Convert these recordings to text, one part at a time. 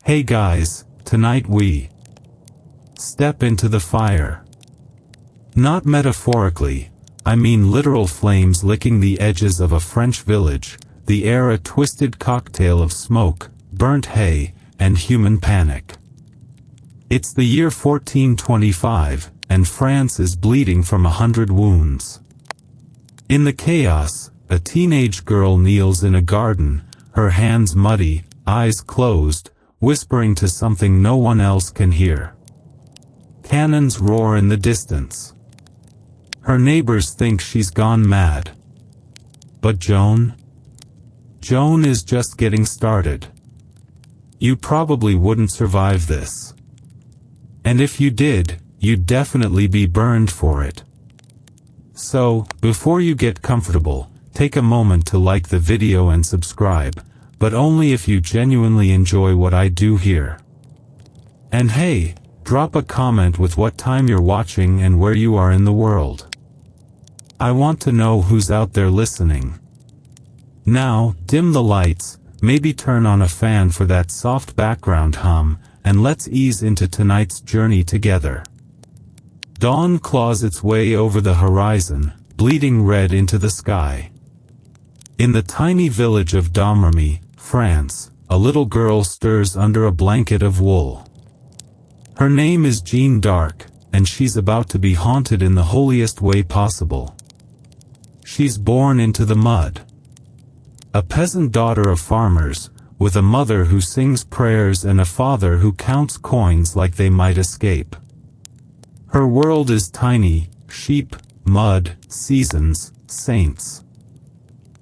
Hey guys, tonight we step into the fire. Not metaphorically, I mean literal flames licking the edges of a French village, the air a twisted cocktail of smoke, burnt hay, and human panic. It's the year 1425, and France is bleeding from 100 wounds. In the chaos, a teenage girl kneels in a garden, her hands muddy, eyes closed, whispering to something no one else can hear. Cannons roar in the distance. Her neighbors think she's gone mad. But Joan is just getting started. You probably wouldn't survive this. And if you did, you'd definitely be burned for it. So, before you get comfortable, take a moment to like the video and subscribe, but only if you genuinely enjoy what I do here. And hey, drop a comment with what time you're watching and where you are in the world. I want to know who's out there listening. Now, dim the lights, maybe turn on a fan for that soft background hum, and let's ease into tonight's journey together. Dawn claws its way over the horizon, bleeding red into the sky. In the tiny village of Domremy, France, a little girl stirs under a blanket of wool. Her name is Jeanne d'Arc, and she's about to be haunted in the holiest way possible. She's born into the mud. A peasant daughter of farmers, with a mother who sings prayers and a father who counts coins like they might escape. Her world is tiny: sheep, mud, seasons, saints.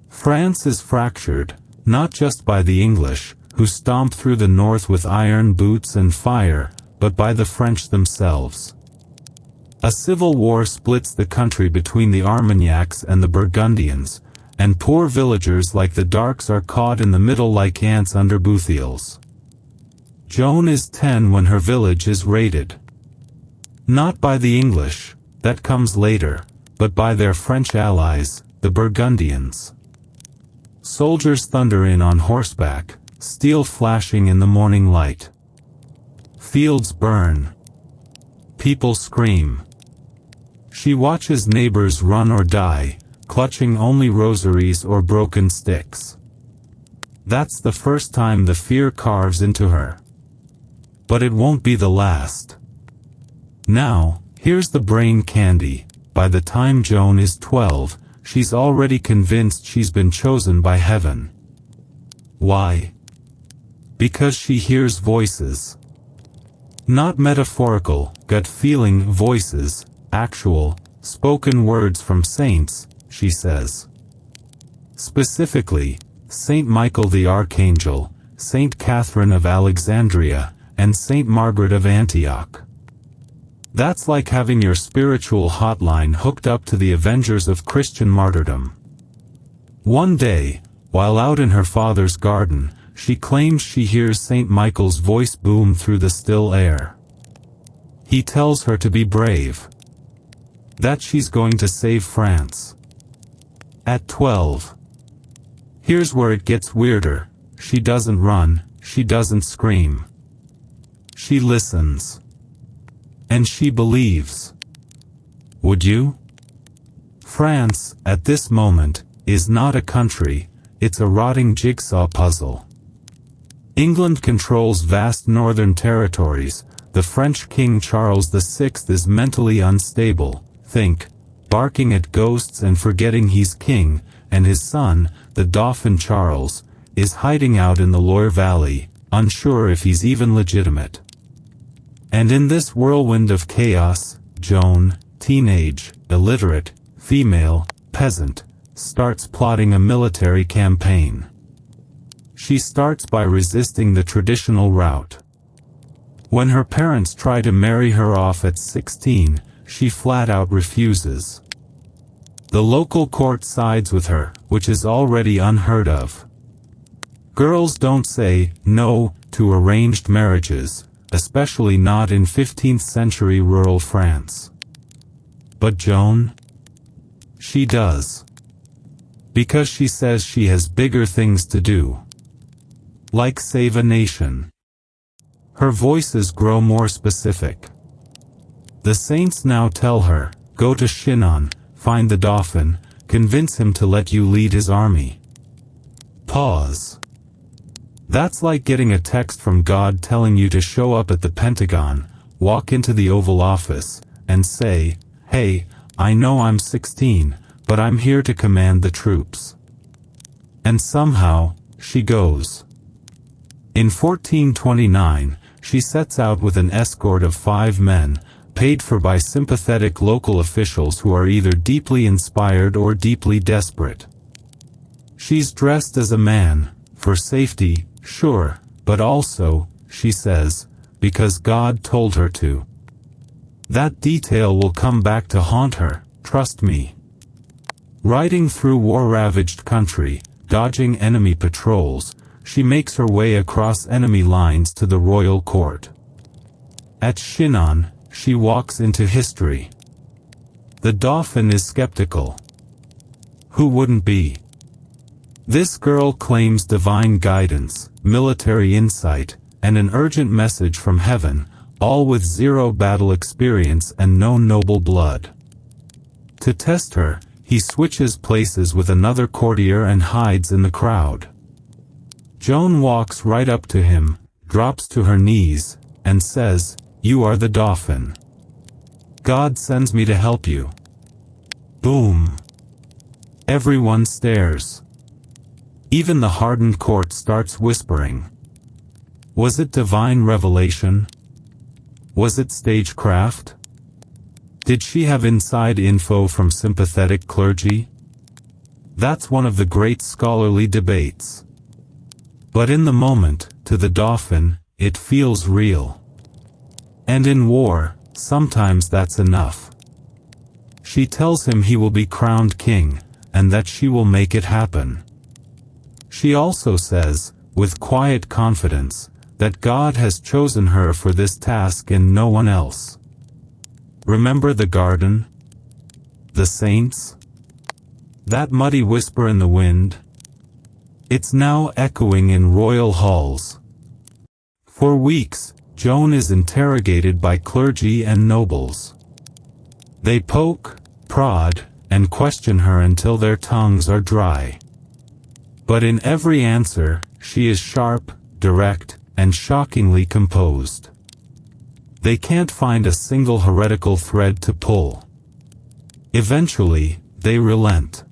France is fractured, not just by the English, who stomp through the north with iron boots and fire, but by the French themselves. A civil war splits the country between the Armagnacs and the Burgundians, and poor villagers like the Darks are caught in the middle like ants under Bouthiels. Joan is 10 when her village is raided. Not by the English, that comes later, but by their French allies, the Burgundians. Soldiers thunder in on horseback, steel flashing in the morning light. Fields burn. People scream. She watches neighbors run or die, clutching only rosaries or broken sticks. That's the first time the fear carves into her. But it won't be the last. Now, here's the brain candy. By the time Joan is 12, she's already convinced she's been chosen by heaven. Why? Because she hears voices. Not metaphorical, gut-feeling voices, actual, spoken words from saints, she says. Specifically, Saint Michael the Archangel, Saint Catherine of Alexandria, and Saint Margaret of Antioch. That's like having your spiritual hotline hooked up to the Avengers of Christian martyrdom. One day, while out in her father's garden, she claims she hears Saint Michael's voice boom through the still air. He tells her to be brave. That she's going to save France. At 12. Here's where it gets weirder. She doesn't run, she doesn't scream. She listens. And she believes. Would you? France, at this moment, is not a country, it's a rotting jigsaw puzzle. England controls vast northern territories, the French King Charles VI is mentally unstable, think, barking at ghosts and forgetting he's king, and his son, the Dauphin Charles, is hiding out in the Loire Valley, unsure if he's even legitimate. And in this whirlwind of chaos, Joan, teenage, illiterate, female, peasant, starts plotting a military campaign. She starts by resisting the traditional route. When her parents try to marry her off at 16, she flat out refuses. The local court sides with her, which is already unheard of. Girls don't say no to arranged marriages, especially not in 15th century rural France. But Joan? She does. Because she says she has bigger things to do. Like save a nation. Her voices grow more specific. The saints now tell her, go to Chinon, find the Dauphin, convince him to let you lead his army. Pause. That's like getting a text from God telling you to show up at the Pentagon, walk into the Oval Office, and say, hey, I know I'm 16, but I'm here to command the troops. And somehow, she goes. In 1429, she sets out with an escort of 5 men, paid for by sympathetic local officials who are either deeply inspired or deeply desperate. She's dressed as a man, for safety, sure, but also, she says, because God told her to. That detail will come back to haunt her, trust me. Riding through war-ravaged country, dodging enemy patrols, she makes her way across enemy lines to the royal court. At Chinon, she walks into history. The Dauphin is skeptical. Who wouldn't be? This girl claims divine guidance, military insight, and an urgent message from heaven, all with 0 battle experience and no noble blood. To test her, he switches places with another courtier and hides in the crowd. Joan walks right up to him, drops to her knees, and says, you are the Dauphin. God sends me to help you. Boom. Everyone stares. Even the hardened court starts whispering. Was it divine revelation? Was it stagecraft? Did she have inside info from sympathetic clergy? That's one of the great scholarly debates. But in the moment, to the Dauphin, it feels real. And in war, sometimes that's enough. She tells him he will be crowned king, and that she will make it happen. She also says, with quiet confidence, that God has chosen her for this task and no one else. Remember the garden? The saints? That muddy whisper in the wind? It's now echoing in royal halls. For weeks, Joan is interrogated by clergy and nobles. They poke, prod, and question her until their tongues are dry. But in every answer, she is sharp, direct, and shockingly composed. They can't find a single heretical thread to pull. Eventually, they relent.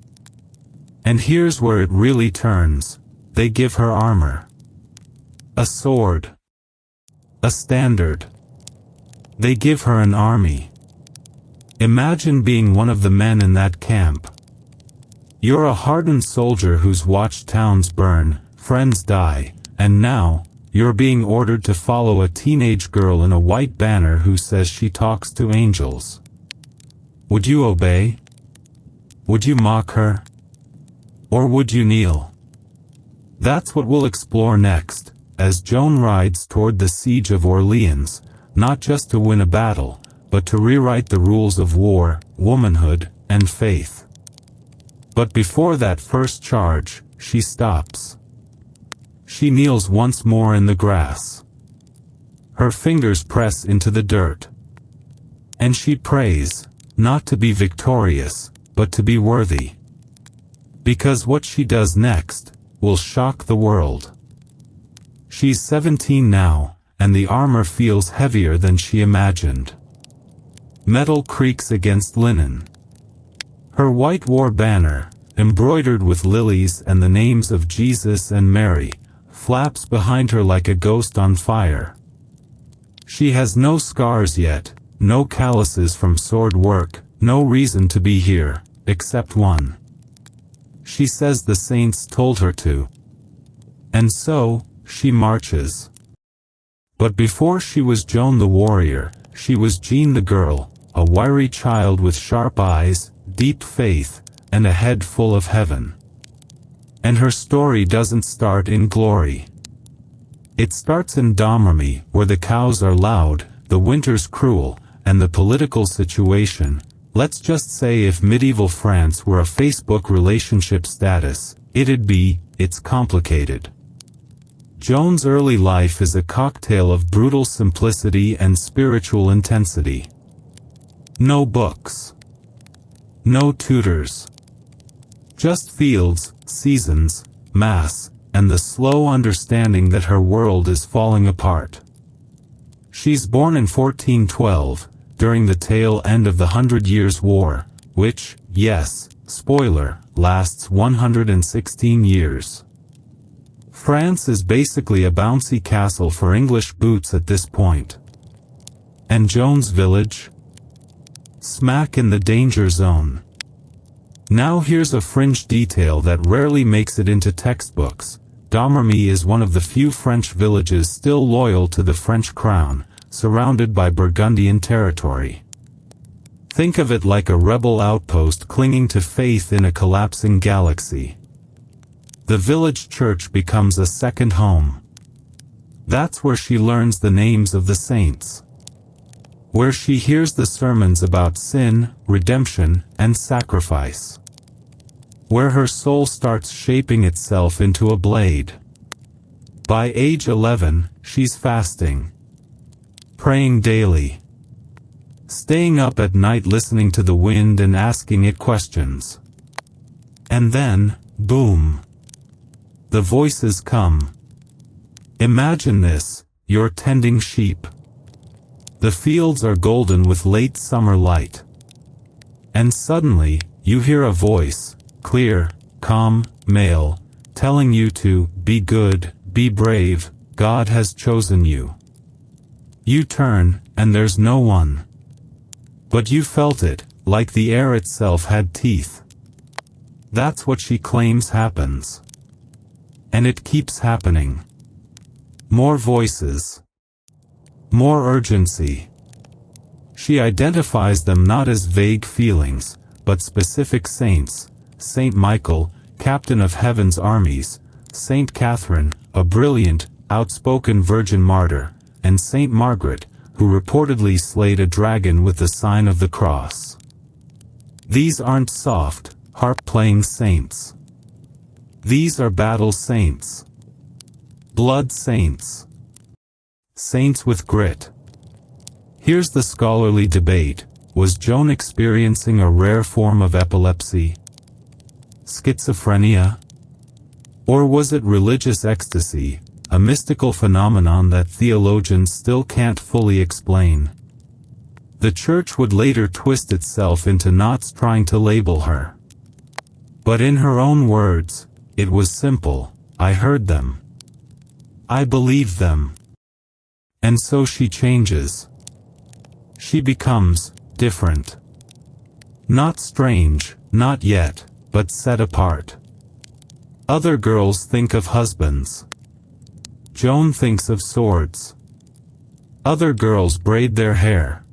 And here's where it really turns. They give her armor. A sword. A standard. They give her an army. Imagine being one of the men in that camp. You're a hardened soldier who's watched towns burn, friends die, and now, you're being ordered to follow a teenage girl in a white banner who says she talks to angels. Would you obey? Would you mock her? Or would you kneel? That's what we'll explore next, as Joan rides toward the siege of Orléans, not just to win a battle, but to rewrite the rules of war, womanhood, and faith. But before that first charge, she stops. She kneels once more in the grass. Her fingers press into the dirt. And she prays, not to be victorious, but to be worthy. Because what she does next will shock the world. She's 17 now, and the armor feels heavier than she imagined. Metal creaks against linen. Her white war banner, embroidered with lilies and the names of Jesus and Mary, flaps behind her like a ghost on fire. She has no scars yet, no calluses from sword work, no reason to be here, except one. She says the saints told her to. And so, she marches. But before she was Joan the warrior, she was Jean the girl, a wiry child with sharp eyes, deep faith, and a head full of heaven. And her story doesn't start in glory. It starts in Domremy, where the cows are loud, the winter's cruel, and the political situation. Let's just say if medieval France were a Facebook relationship status, it'd be, it's complicated. Joan's early life is a cocktail of brutal simplicity and spiritual intensity. No books. No tutors. Just fields, seasons, mass, and the slow understanding that her world is falling apart. She's born in 1412, during the tail end of the 100 Years' War, which, yes, spoiler, lasts 116 years. France is basically a bouncy castle for English boots at this point. And Joan's village? Smack in the danger zone. Now here's a fringe detail that rarely makes it into textbooks. Domremy is one of the few French villages still loyal to the French crown, surrounded by Burgundian territory. Think of it like a rebel outpost clinging to faith in a collapsing galaxy. The village church becomes a second home. That's where she learns the names of the saints. Where she hears the sermons about sin, redemption, and sacrifice. Where her soul starts shaping itself into a blade. By age 11, she's fasting. Praying daily. Staying up at night listening to the wind and asking it questions. And then, boom. The voices come. Imagine this, you're tending sheep. The fields are golden with late summer light. And suddenly, you hear a voice, clear, calm, male, telling you to be good, be brave, God has chosen you. You turn, and there's no one. But you felt it, like the air itself had teeth. That's what she claims happens. And it keeps happening. More voices. More urgency. She identifies them not as vague feelings, but specific saints. Saint Michael, captain of heaven's armies, Saint Catherine, a brilliant, outspoken virgin martyr, and Saint Margaret, who reportedly slayed a dragon with the sign of the cross. These aren't soft, harp-playing saints. These are battle saints. Blood saints. Saints with grit. Here's the scholarly debate. Was Joan experiencing a rare form of epilepsy? Schizophrenia? Or was it religious ecstasy, a mystical phenomenon that theologians still can't fully explain? The church would later twist itself into knots trying to label her. But in her own words, it was simple. I heard them. I believed them. And so she changes. She becomes different. Not strange, not yet, but set apart. Other girls think of husbands. Joan thinks of swords. Other girls braid their hair.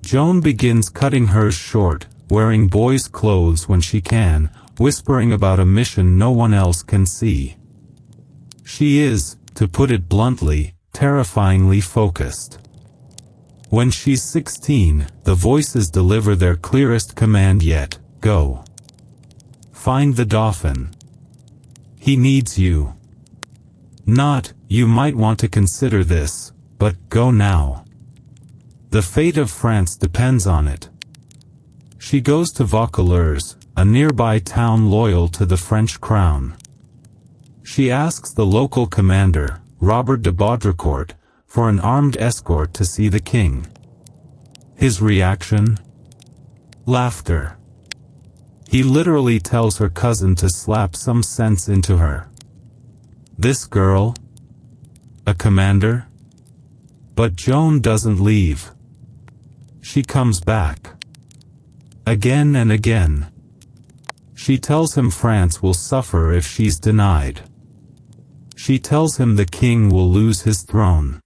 Joan begins cutting hers short, wearing boys' clothes when she can, whispering about a mission no one else can see. She is, to put it bluntly, terrifyingly focused. When she's 16, the voices deliver their clearest command yet, go. Find the Dauphin. He needs you. Not, you might want to consider this, but go now. The fate of France depends on it. She goes to Vaucouleurs, a nearby town loyal to the French crown. She asks the local commander, Robert de Baudricourt, for an armed escort to see the king. His reaction? Laughter. He literally tells her cousin to slap some sense into her. This girl? A commander? But Joan doesn't leave. She comes back. Again and again. She tells him France will suffer if she's denied. She tells him the king will lose his throne.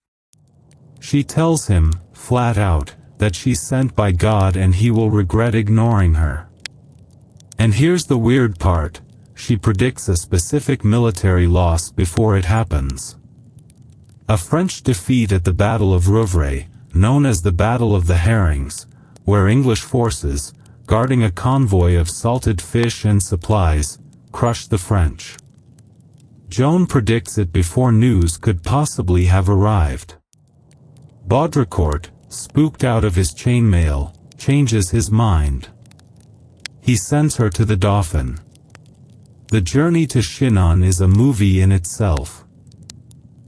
She tells him, flat out, that she's sent by God and he will regret ignoring her. And here's the weird part, she predicts a specific military loss before it happens. A French defeat at the Battle of Rouvray, known as the Battle of the Herrings, where English forces, guarding a convoy of salted fish and supplies, crushed the French. Joan predicts it before news could possibly have arrived. Baudricourt, spooked out of his chainmail, changes his mind. He sends her to the Dauphin. The journey to Chinon is a movie in itself.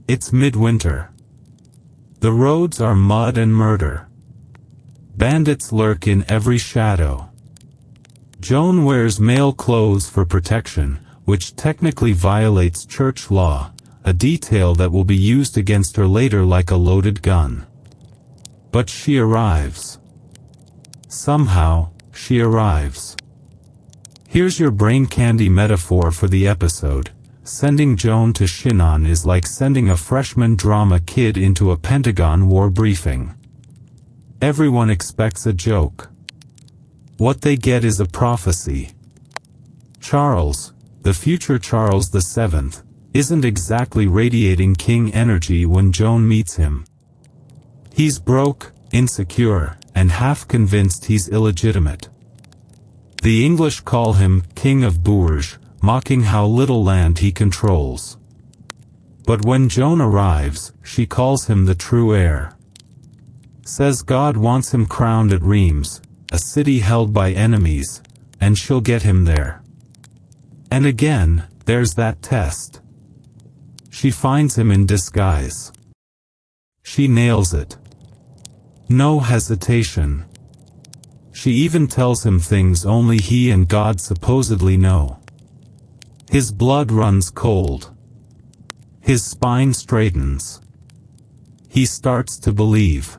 It's midwinter. The roads are mud and murder. Bandits lurk in every shadow. Joan wears male clothes for protection, which technically violates church law, a detail that will be used against her later like a loaded gun. But she arrives. Somehow, she arrives. Here's your brain candy metaphor for the episode. Sending Joan to Chinon is like sending a freshman drama kid into a Pentagon War briefing. Everyone expects a joke. What they get is a prophecy. Charles, the future Charles VII, isn't exactly radiating king energy when Joan meets him. He's broke, insecure, and half convinced he's illegitimate. The English call him King of Bourges, mocking how little land he controls. But when Joan arrives, she calls him the true heir. Says God wants him crowned at Reims, a city held by enemies, and she'll get him there. And again, there's that test. She finds him in disguise. She nails it. No hesitation. She even tells him things only he and God supposedly know. His blood runs cold. His spine straightens. He starts to believe.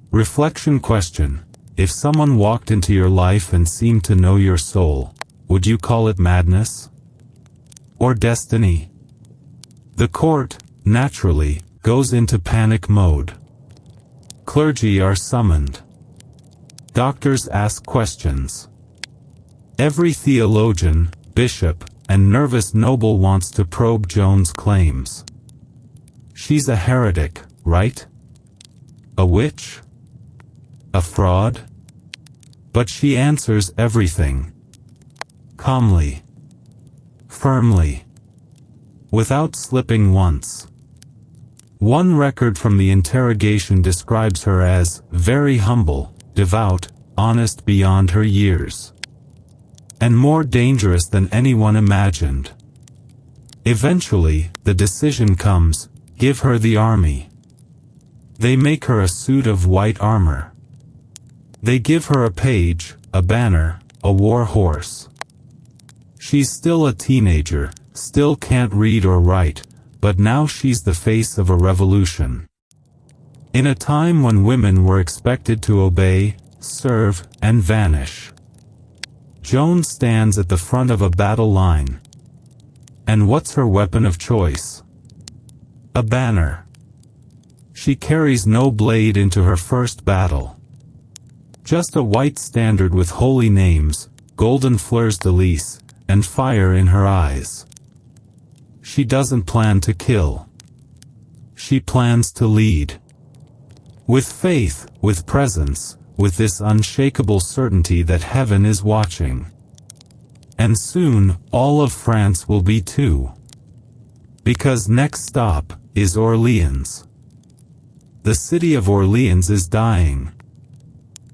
Reflection question: if someone walked into your life and seemed to know your soul, would you call it madness? Or destiny? The court, naturally, goes into panic mode. Clergy are summoned. Doctors ask questions. Every theologian, bishop, and nervous noble wants to probe Joan's claims. She's a heretic, right? A witch? A fraud? But she answers everything. Calmly. Firmly. Without slipping once. One record from the interrogation describes her as very humble, devout, honest beyond her years. And more dangerous than anyone imagined. Eventually, the decision comes: give her the army. They make her a suit of white armor. They give her a page, a banner, a war horse. She's still a teenager, still can't read or write, but now she's the face of a revolution. In a time when women were expected to obey, serve, and vanish. Joan stands at the front of a battle line. And what's her weapon of choice? A banner. She carries no blade into her first battle. Just a white standard with holy names, golden fleurs-de-lis, and fire in her eyes. She doesn't plan to kill. She plans to lead. With faith, with presence, with this unshakable certainty that heaven is watching. And soon, all of France will be too. Because next stop is Orléans. The city of Orléans is dying.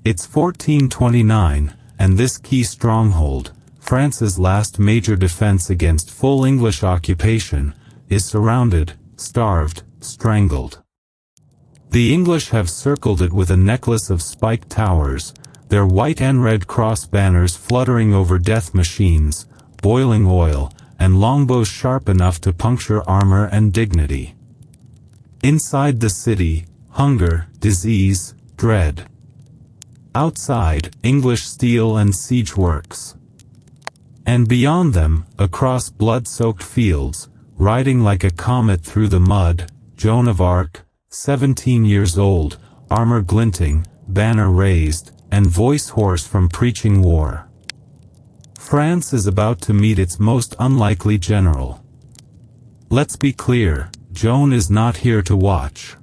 It's 1429, and this key stronghold, France's last major defense against full English occupation, is surrounded, starved, strangled. The English have circled it with a necklace of spiked towers, their white and red cross banners fluttering over death machines, boiling oil, and longbows sharp enough to puncture armor and dignity. Inside the city, hunger, disease, dread. Outside, English steel and siege works. And beyond them, across blood-soaked fields, riding like a comet through the mud, Joan of Arc, 17 years old, armor glinting, banner raised, and voice hoarse from preaching war. France is about to meet its most unlikely general. Let's be clear, Joan is not here to watch.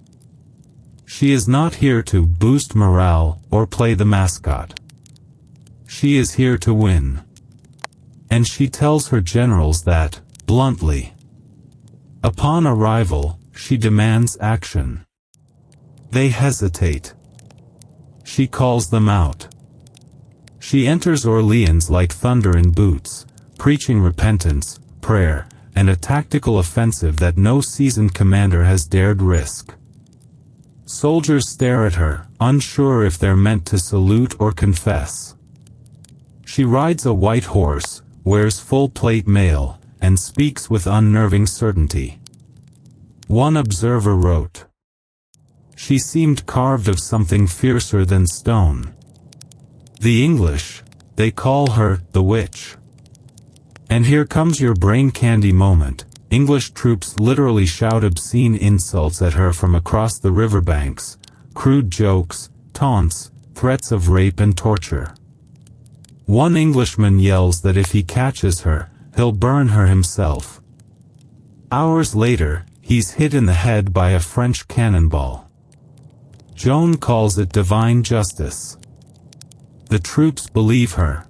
She is not here to boost morale or play the mascot. She is here to win. And she tells her generals that, bluntly. Upon arrival, she demands action. They hesitate. She calls them out. She enters Orléans like thunder in boots, preaching repentance, prayer, and a tactical offensive that no seasoned commander has dared risk. Soldiers stare at her, unsure if they're meant to salute or confess. She rides a white horse, wears full-plate mail, and speaks with unnerving certainty. One observer wrote, "She seemed carved of something fiercer than stone." The English, they call her the witch. And here comes your brain candy moment. English troops literally shout obscene insults at her from across the riverbanks, crude jokes, taunts, threats of rape and torture. One Englishman yells that if he catches her, he'll burn her himself. Hours later, he's hit in the head by a French cannonball. Joan calls it divine justice. The troops believe her.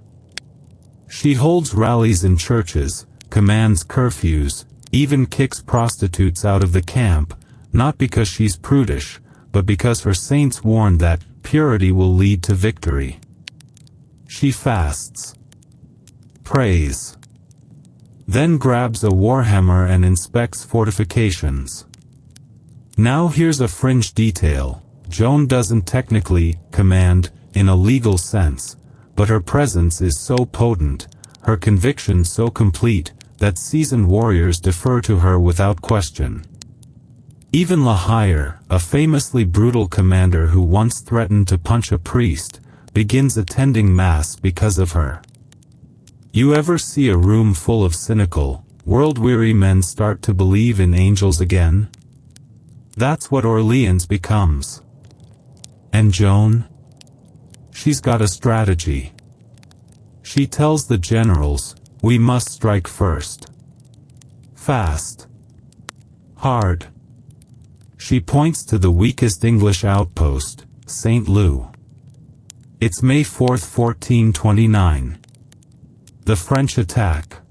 She holds rallies in churches, commands curfews, even kicks prostitutes out of the camp, not because she's prudish, but because her saints warned that purity will lead to victory. She fasts, prays, then grabs a warhammer and inspects fortifications. Now here's a fringe detail. Joan doesn't technically command in a legal sense, but her presence is so potent, her conviction so complete, that seasoned warriors defer to her without question. Even La Hire, a famously brutal commander who once threatened to punch a priest, begins attending Mass because of her. You ever see a room full of cynical, world-weary men start to believe in angels again? That's what Orléans becomes. And Joan? She's got a strategy. She tells the generals, we must strike first. Fast. Hard. She points to the weakest English outpost, St. Lou. It's May 4th, 1429. The French attack.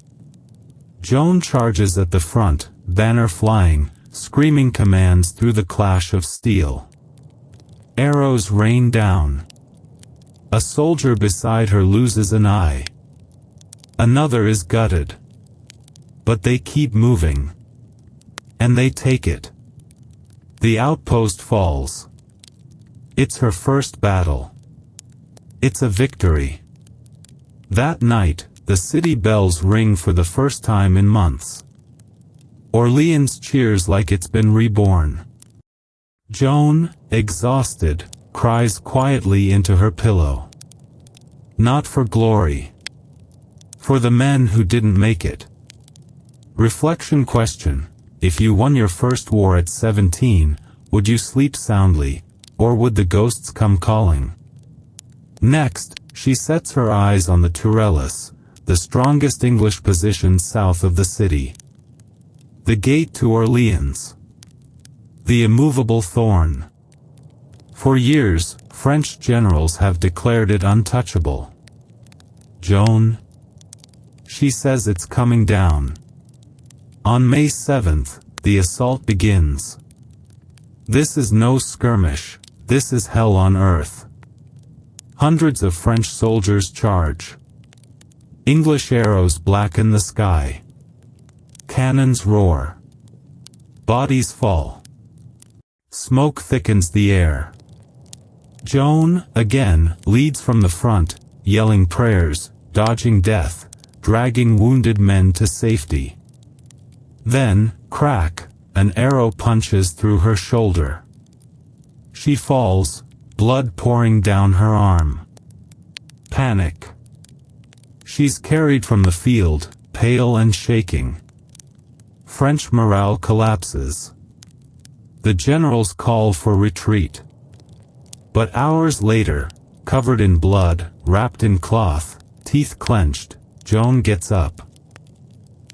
Joan charges at the front, banner flying, screaming commands through the clash of steel. Arrows rain down. A soldier beside her loses an eye. Another is gutted. But they keep moving. And they take it. The outpost falls. It's her first battle. It's a victory. That night, the city bells ring for the first time in months. Orléans cheers like it's been reborn. Joan, exhausted, cries quietly into her pillow. Not for glory. For the men who didn't make it. Reflection question: if you won your first war at 17, would you sleep soundly, or would the ghosts come calling? Next, she sets her eyes on the Tourelles, the strongest English position south of the city. The gate to Orléans. The immovable thorn. For years, French generals have declared it untouchable. Joan? She says it's coming down. On May 7th, the assault begins. This is no skirmish, this is hell on earth. Hundreds of French soldiers charge. English arrows blacken the sky. Cannons roar. Bodies fall. Smoke thickens the air. Joan, again, leads from the front, yelling prayers, dodging death, dragging wounded men to safety. Then, crack, an arrow punches through her shoulder. She falls, blood pouring down her arm. Panic. She's carried from the field, pale and shaking. French morale collapses. The generals call for retreat. But hours later, covered in blood, wrapped in cloth, teeth clenched, Joan gets up.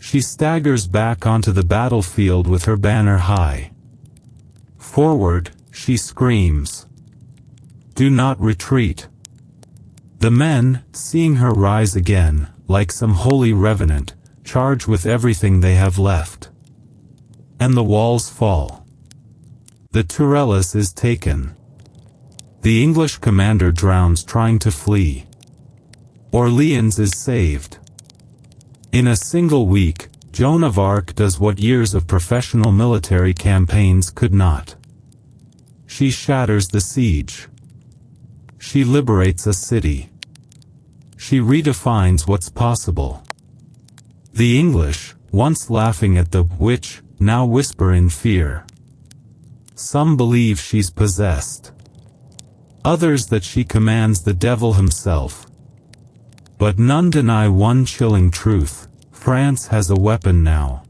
She staggers back onto the battlefield with her banner high. Forward, she screams. Do not retreat. The men, seeing her rise again, like some holy revenant, charge with everything they have left. And the walls fall. The Tourelles is taken. The English commander drowns trying to flee. Orléans is saved. In a single week, Joan of Arc does what years of professional military campaigns could not. She shatters the siege. She liberates a city. She redefines what's possible. The English, once laughing at the witch, now whisper in fear. Some believe she's possessed. Others that she commands the devil himself. But none deny one chilling truth: France has a weapon now.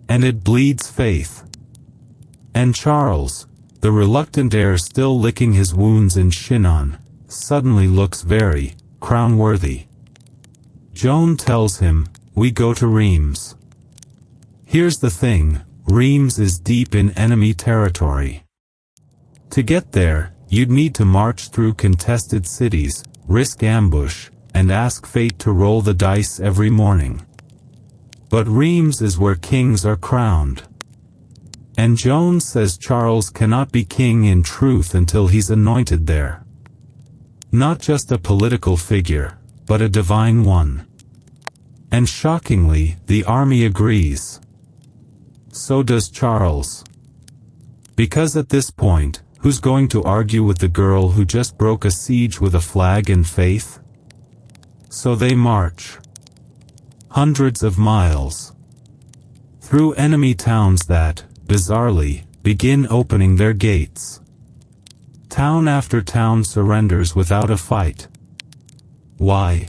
And it bleeds faith. And Charles, the reluctant heir still licking his wounds in Chinon, suddenly looks very crown-worthy. Joan tells him, "We go to Reims." Here's the thing, Reims is deep in enemy territory. To get there, you'd need to march through contested cities, risk ambush, and ask fate to roll the dice every morning. But Reims is where kings are crowned. And Joan says Charles cannot be king in truth until he's anointed there. Not just a political figure, but a divine one. And shockingly, the army agrees. So does Charles. Because at this point, who's going to argue with the girl who just broke a siege with a flag and faith? So they march. Hundreds of miles. Through enemy towns that, bizarrely, begin opening their gates. Town after town surrenders without a fight. Why?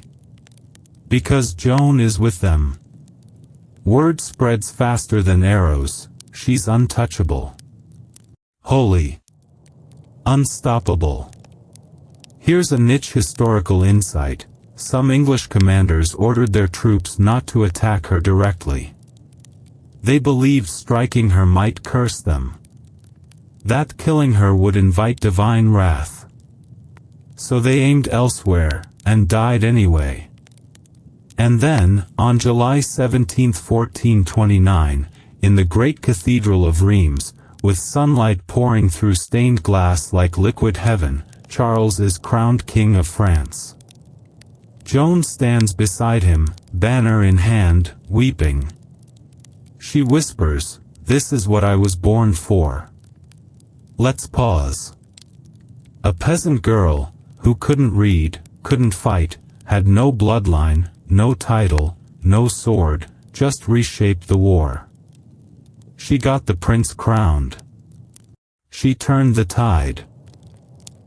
Because Joan is with them. Word spreads faster than arrows, she's untouchable. Holy. Unstoppable. Here's a niche historical insight: some English commanders ordered their troops not to attack her directly. They believed striking her might curse them. That killing her would invite divine wrath. So they aimed elsewhere, and died anyway. And then, on July 17, 1429, in the great cathedral of Reims, with sunlight pouring through stained glass like liquid heaven, Charles is crowned King of France. Joan stands beside him, banner in hand, weeping. She whispers, "This is what I was born for." Let's pause. A peasant girl, who couldn't read, couldn't fight, had no bloodline, no title, no sword, just reshaped the war. She got the prince crowned. She turned the tide.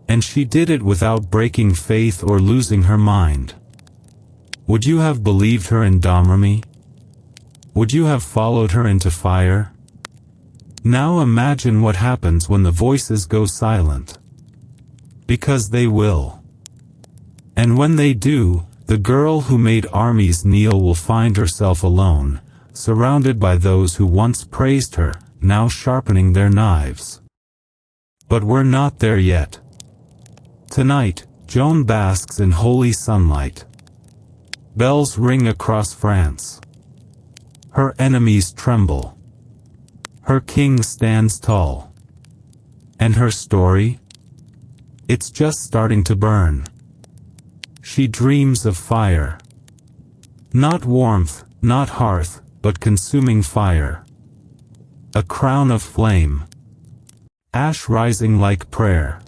And she did it without breaking faith or losing her mind. Would you have believed her in Domremy? Would you have followed her into fire? Now imagine what happens when the voices go silent. Because they will. And when they do, the girl who made armies kneel will find herself alone, surrounded by those who once praised her, now sharpening their knives. But we're not there yet. Tonight, Joan basks in holy sunlight. Bells ring across France. Her enemies tremble. Her king stands tall. And her story? It's just starting to burn. She dreams of fire. Not warmth, not hearth, but consuming fire. A crown of flame. Ash rising like prayer.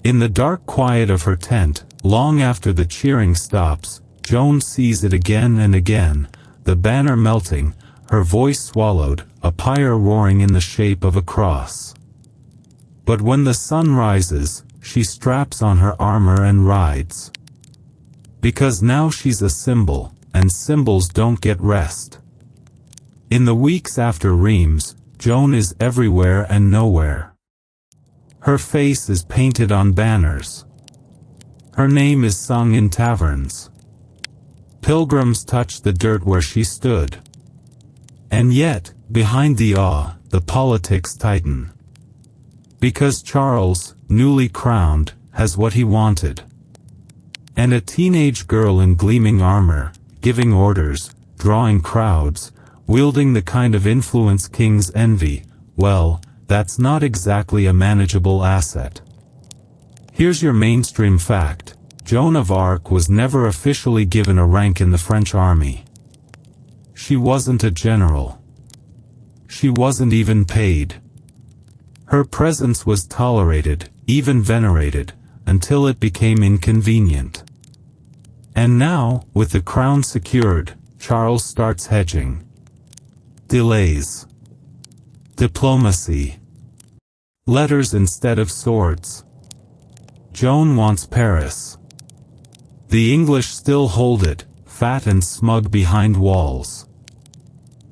In the dark quiet of her tent, long after the cheering stops, Joan sees it again and again, the banner melting, her voice swallowed, a pyre roaring in the shape of a cross. But when the sun rises, she straps on her armor and rides. Because now she's a symbol, and symbols don't get rest. In the weeks after Reims, Joan is everywhere and nowhere. Her face is painted on banners. Her name is sung in taverns. Pilgrims touch the dirt where she stood. And yet, behind the awe, the politics tighten. Because Charles, newly crowned, has what he wanted. And a teenage girl in gleaming armor, giving orders, drawing crowds, wielding the kind of influence kings envy. Well, that's not exactly a manageable asset. Here's your mainstream fact. Joan of Arc was never officially given a rank in the French army. She wasn't a general. She wasn't even paid. Her presence was tolerated, even venerated, until it became inconvenient. And now, with the crown secured, Charles starts hedging. Delays. Diplomacy. Letters instead of swords. Joan wants Paris. The English still hold it, fat and smug behind walls.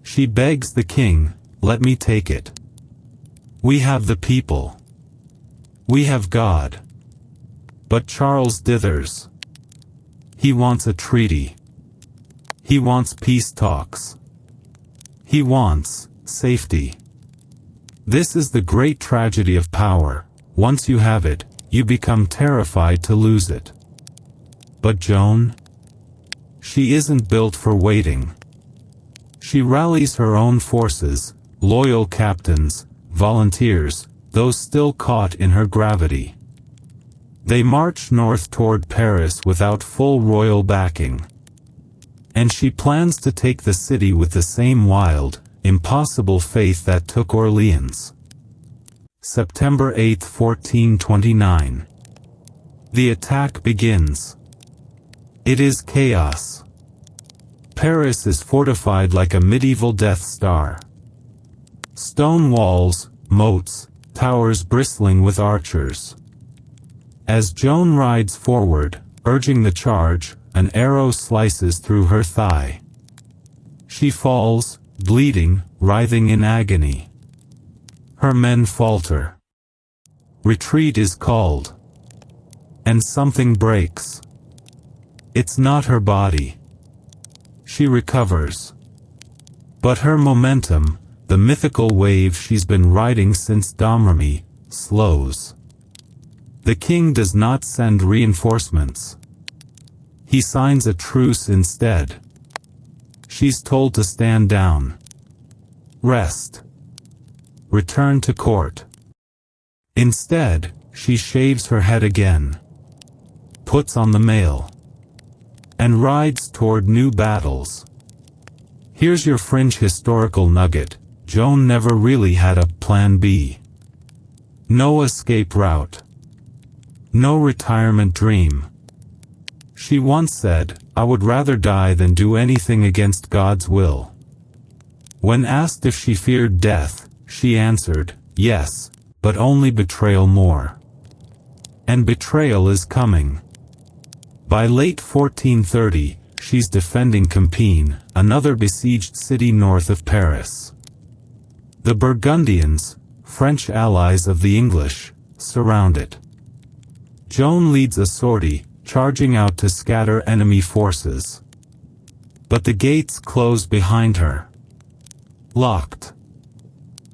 She begs the king, let me take it. We have the people. We have God. But Charles dithers. He wants a treaty. He wants peace talks. He wants safety. This is the great tragedy of power. Once you have it, you become terrified to lose it. But Joan? She isn't built for waiting. She rallies her own forces, loyal captains, volunteers, those still caught in her gravity. They march north toward Paris without full royal backing. And she plans to take the city with the same wild, impossible faith that took Orléans. September 8, 1429. The attack begins. It is chaos. Paris is fortified like a medieval Death Star. Stone walls, moats, towers bristling with archers. As Joan rides forward, urging the charge, an arrow slices through her thigh. She falls, bleeding, writhing in agony. Her men falter. Retreat is called. And something breaks. It's not her body. She recovers. But her momentum, the mythical wave she's been riding since Domremy, slows. The king does not send reinforcements. He signs a truce instead. She's told to stand down. Rest. Return to court. Instead, she shaves her head again. Puts on the mail. And rides toward new battles. Here's your fringe historical nugget. Joan never really had a plan B. No escape route. No retirement dream. She once said, I would rather die than do anything against God's will. When asked if she feared death, she answered, yes, but only betrayal more. And betrayal is coming. By late 1430, she's defending Compiègne, another besieged city north of Paris. The Burgundians, French allies of the English, surround it. Joan leads a sortie, charging out to scatter enemy forces. But the gates close behind her. Locked.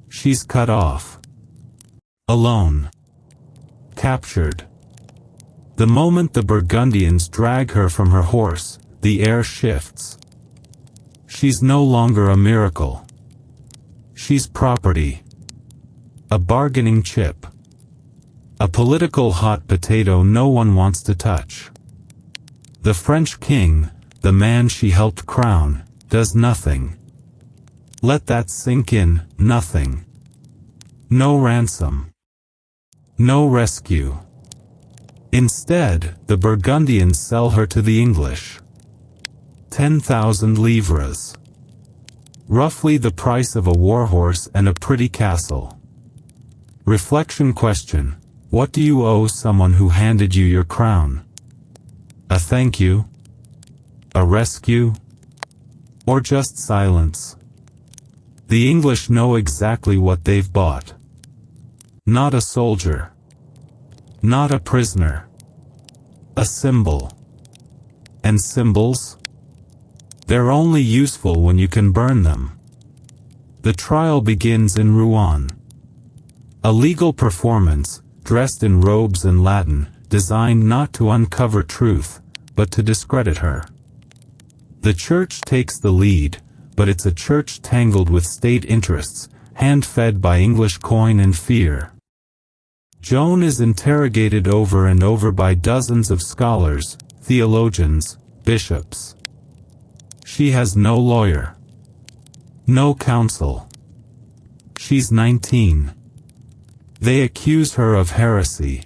She's cut off. Alone. Captured. The moment the Burgundians drag her from her horse, the air shifts. She's no longer a miracle. She's property. A bargaining chip. A political hot potato no one wants to touch. The French king, the man she helped crown, does nothing. Let that sink in, nothing. No ransom. No rescue. Instead, the Burgundians sell her to the English. 10,000 livres. Roughly the price of a warhorse and a pretty castle. Reflection question. What do you owe someone who handed you your crown? A thank you? A rescue? Or just silence? The English know exactly what they've bought. Not a soldier. Not a prisoner. A symbol. And symbols? They're only useful when you can burn them. The trial begins in Rouen. A legal performance, dressed in robes and Latin, designed not to uncover truth, but to discredit her. The church takes the lead, but it's a church tangled with state interests, hand-fed by English coin and fear. Joan is interrogated over and over by dozens of scholars, theologians, bishops. She has no lawyer. No counsel. She's 19. They accuse her of heresy.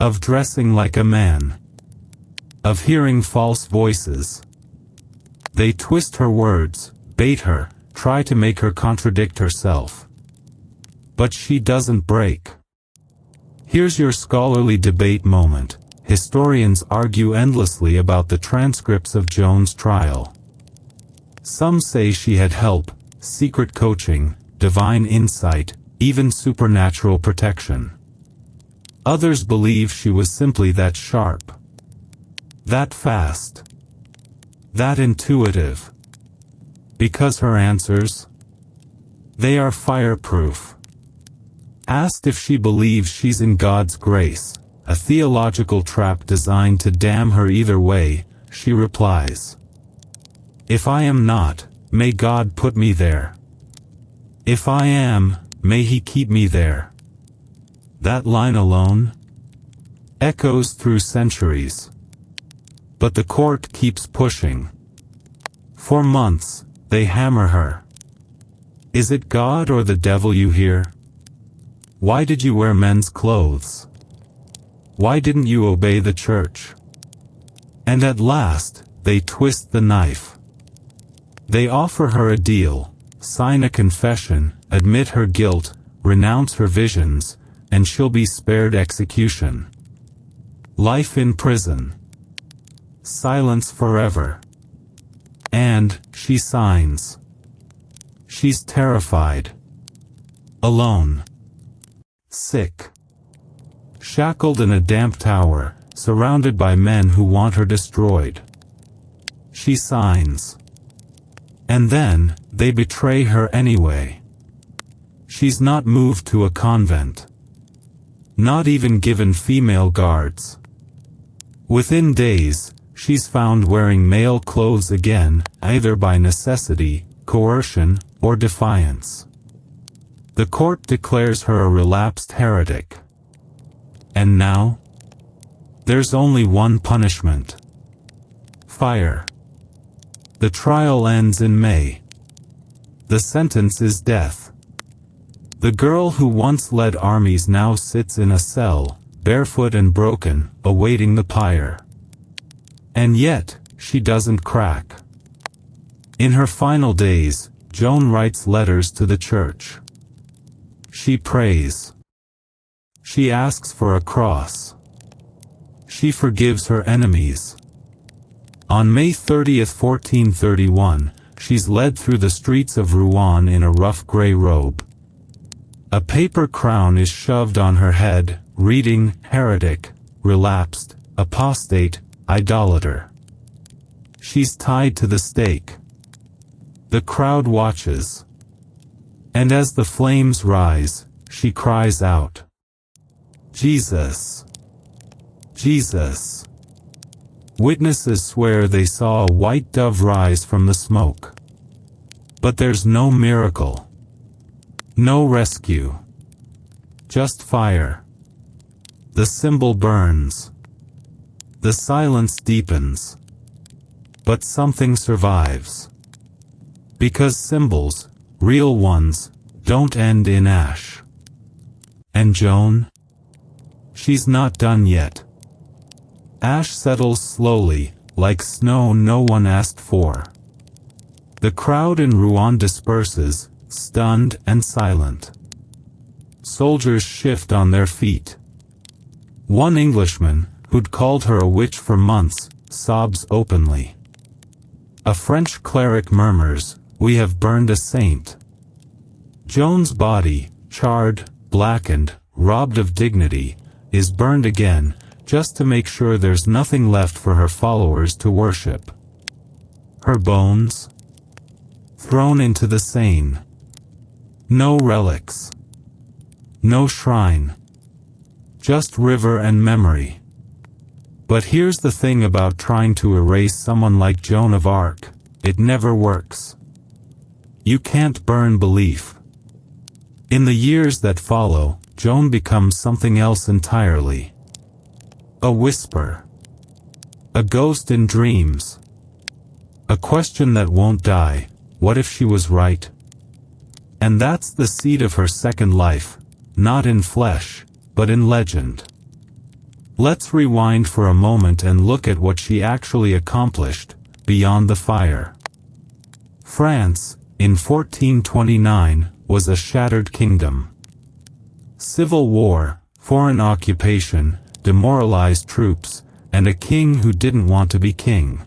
Of dressing like a man. Of hearing false voices. They twist her words, bait her, try to make her contradict herself. But she doesn't break. Here's your scholarly debate moment. Historians argue endlessly about the transcripts of Joan's trial. Some say she had help, secret coaching, divine insight, even supernatural protection. Others believe she was simply that sharp. That fast. That intuitive. Because her answers? They are fireproof. Asked if she believes she's in God's grace, a theological trap designed to damn her either way, she replies, "If I am not, may God put me there. If I am, may He keep me there." That line alone echoes through centuries. But the court keeps pushing. For months, they hammer her. Is it God or the devil you hear? Why did you wear men's clothes? Why didn't you obey the church? And at last, they twist the knife. They offer her a deal, sign a confession, admit her guilt, renounce her visions, and she'll be spared execution. Life in prison. Silence forever. And she signs. She's terrified. Alone. Sick. Shackled in a damp tower, surrounded by men who want her destroyed. She signs. And then, they betray her anyway. She's not moved to a convent. Not even given female guards. Within days, she's found wearing male clothes again, either by necessity, coercion, or defiance. The court declares her a relapsed heretic. And now? There's only one punishment. Fire. The trial ends in May. The sentence is death. The girl who once led armies now sits in a cell, barefoot and broken, awaiting the pyre. And yet, she doesn't crack. In her final days, Joan writes letters to the church. She prays. She asks for a cross. She forgives her enemies. On May 30, 1431, she's led through the streets of Rouen in a rough grey robe. A paper crown is shoved on her head, reading, "Heretic, relapsed, apostate, idolater." She's tied to the stake. The crowd watches. And as the flames rise, she cries out, "Jesus! Jesus!" Witnesses swear they saw a white dove rise from the smoke. But there's no miracle. No rescue. Just fire. The symbol burns. The silence deepens. But something survives. Because symbols, real ones, don't end in ash. And Joan? She's not done yet. Ash settles slowly, like snow no one asked for. The crowd in Rouen disperses, stunned and silent. Soldiers shift on their feet. One Englishman, who'd called her a witch for months, sobs openly. A French cleric murmurs, "We have burned a saint." Joan's body, charred, blackened, robbed of dignity, is burned again, just to make sure there's nothing left for her followers to worship. Her bones? Thrown into the Seine. No relics. No shrine. Just river and memory. But here's the thing about trying to erase someone like Joan of Arc, it never works. You can't burn belief. In the years that follow, Joan becomes something else entirely. A whisper. A ghost in dreams. A question that won't die, what if she was right? And that's the seed of her second life, not in flesh, but in legend. Let's rewind for a moment and look at what she actually accomplished, beyond the fire. France, in 1429, was a shattered kingdom. Civil war, foreign occupation, demoralized troops, and a king who didn't want to be king.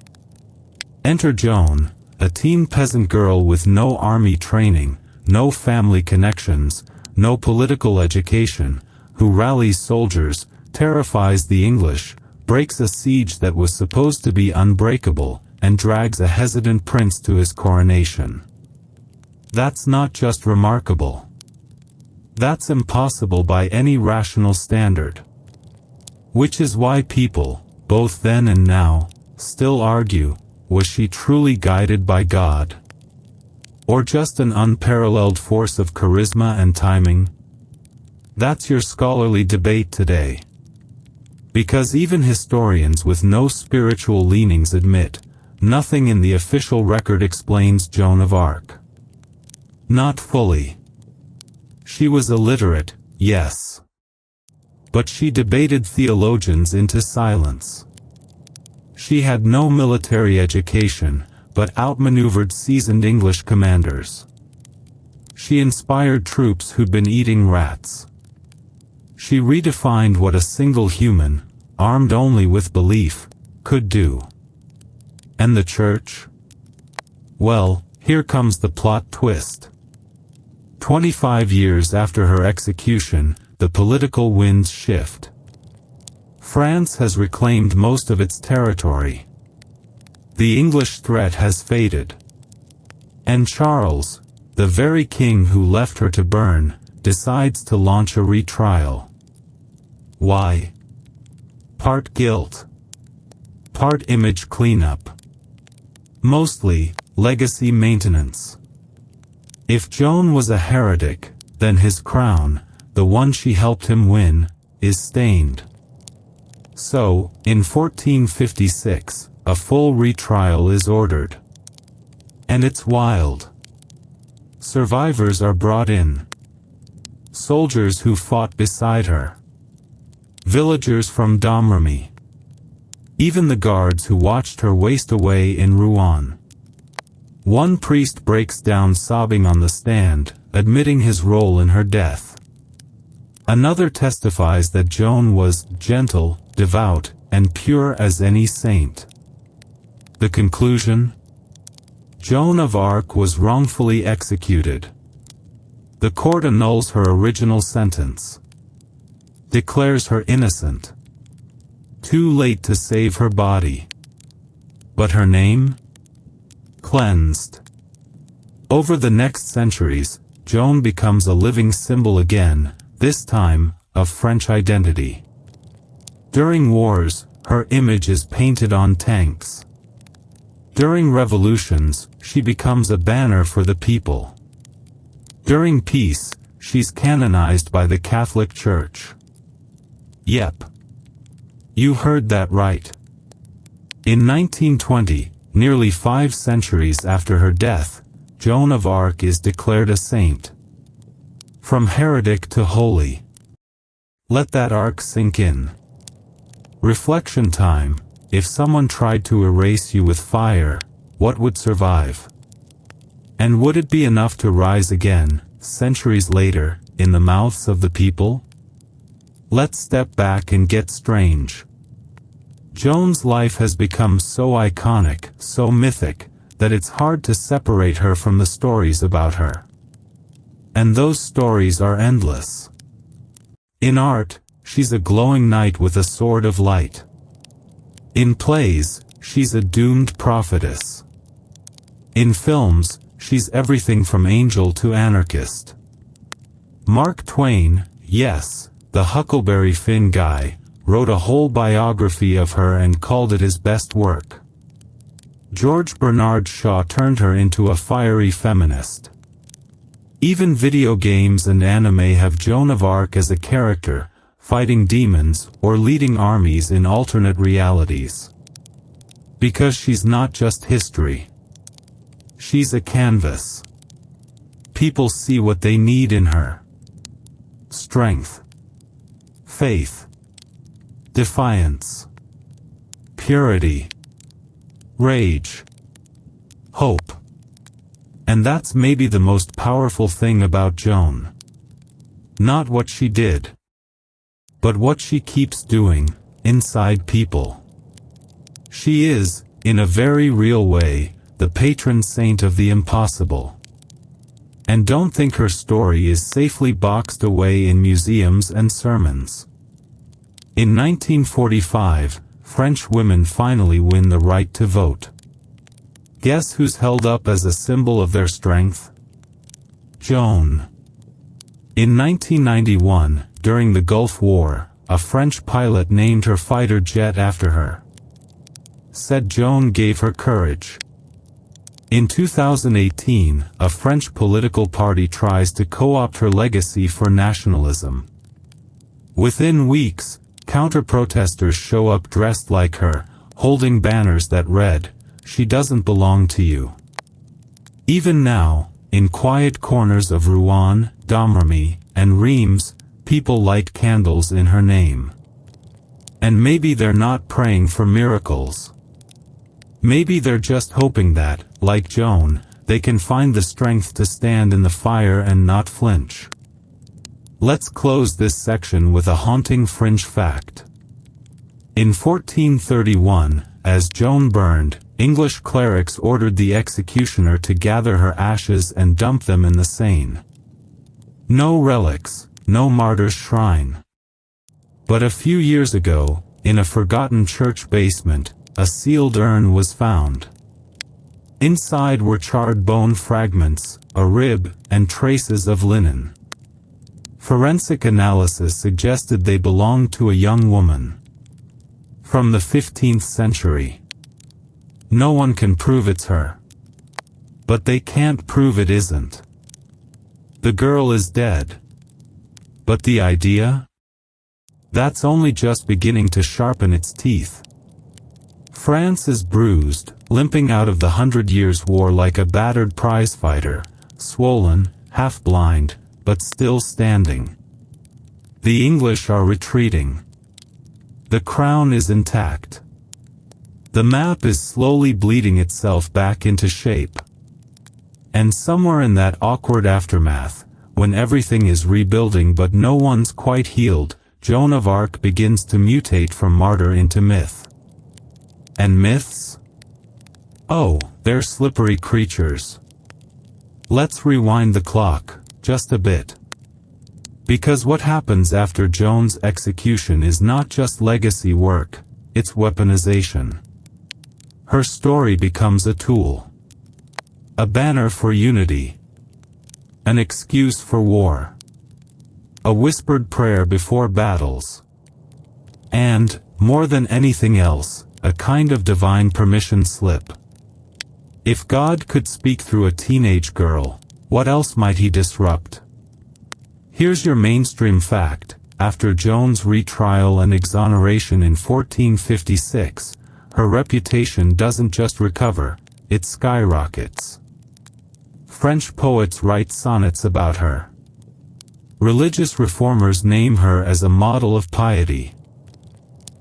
Enter Joan, a teen peasant girl with no army training, no family connections, no political education, who rallies soldiers, terrifies the English, breaks a siege that was supposed to be unbreakable, and drags a hesitant prince to his coronation. That's not just remarkable. That's impossible by any rational standard. Which is why people, both then and now, still argue, was she truly guided by God? Or just an unparalleled force of charisma and timing? That's your scholarly debate today. Because even historians with no spiritual leanings admit, nothing in the official record explains Joan of Arc. Not fully. She was illiterate, yes. But she debated theologians into silence. She had no military education, but outmaneuvered seasoned English commanders. She inspired troops who'd been eating rats. She redefined what a single human, armed only with belief, could do. And the church? Well, here comes the plot twist. 25 years after her execution, the political winds shift. France has reclaimed most of its territory. The English threat has faded. And Charles, the very king who left her to burn, decides to launch a retrial. Why? Part guilt. Part image cleanup. Mostly, legacy maintenance. If Joan was a heretic, then his crown, the one she helped him win, is stained. So, in 1456, a full retrial is ordered. And it's wild. Survivors are brought in. Soldiers who fought beside her. Villagers from Domremy. Even the guards who watched her waste away in Rouen. One priest breaks down sobbing on the stand, admitting his role in her death. Another testifies that Joan was gentle, devout, and pure as any saint. The conclusion? Joan of Arc was wrongfully executed. The court annuls her original sentence. Declares her innocent. Too late to save her body. But her name? Cleansed. Over the next centuries, Joan becomes a living symbol again, this time, of French identity. During wars, her image is painted on tanks. During revolutions, she becomes a banner for the people. During peace, she's canonized by the Catholic Church. Yep. You heard that right. In 1920, nearly 5 centuries after her death, Joan of Arc is declared a saint. From heretic to holy. Let that arc sink in. Reflection time. If someone tried to erase you with fire, what would survive? And would it be enough to rise again, centuries later, in the mouths of the people? Let's step back and get strange. Joan's life has become so iconic, so mythic, that it's hard to separate her from the stories about her. And those stories are endless. In art, she's a glowing knight with a sword of light. In plays, she's a doomed prophetess. In films, she's everything from angel to anarchist. Mark Twain, yes, the Huckleberry Finn guy, wrote a whole biography of her and called it his best work. George Bernard Shaw turned her into a fiery feminist. Even video games and anime have Joan of Arc as a character, fighting demons or leading armies in alternate realities. Because she's not just history. She's a canvas. People see what they need in her. Strength. Faith. Defiance. Purity. Rage. Hope. And that's maybe the most powerful thing about Joan. Not what she did, but what she keeps doing, inside people. She is, in a very real way, the patron saint of the impossible. And don't think her story is safely boxed away in museums and sermons. In 1945, French women finally win the right to vote. Guess who's held up as a symbol of their strength? Joan. In 1991, during the Gulf War, a French pilot named her fighter jet after her. Said Joan gave her courage. In 2018, a French political party tries to co-opt her legacy for nationalism. Within weeks, counter-protesters show up dressed like her, holding banners that read, "She doesn't belong to you." Even now, in quiet corners of Rouen, Domremy, and Reims, people light candles in her name. And maybe they're not praying for miracles. Maybe they're just hoping that, like Joan, they can find the strength to stand in the fire and not flinch. Let's close this section with a haunting fringe fact. In 1431, as Joan burned, English clerics ordered the executioner to gather her ashes and dump them in the Seine. No relics, no martyr's shrine. But a few years ago, in a forgotten church basement, a sealed urn was found. Inside were charred bone fragments, a rib, and traces of linen. Forensic analysis suggested they belonged to a young woman. From the 15th century. No one can prove it's her. But they can't prove it isn't. The girl is dead. But the idea? That's only just beginning to sharpen its teeth. France is bruised, limping out of the 100 Years' War like a battered prizefighter, swollen, half-blind, but still standing. The English are retreating. The crown is intact. The map is slowly bleeding itself back into shape. And somewhere in that awkward aftermath, when everything is rebuilding but no one's quite healed, Joan of Arc begins to mutate from martyr into myth. And myths? Oh, they're slippery creatures. Let's rewind the clock, just a bit. Because what happens after Joan's execution is not just legacy work, it's weaponization. Her story becomes a tool. A banner for unity. An excuse for war. A whispered prayer before battles. And, more than anything else, a kind of divine permission slip. If God could speak through a teenage girl, what else might he disrupt? Here's your mainstream fact. After Joan's retrial and exoneration in 1456, her reputation doesn't just recover, it skyrockets. French poets write sonnets about her. Religious reformers name her as a model of piety.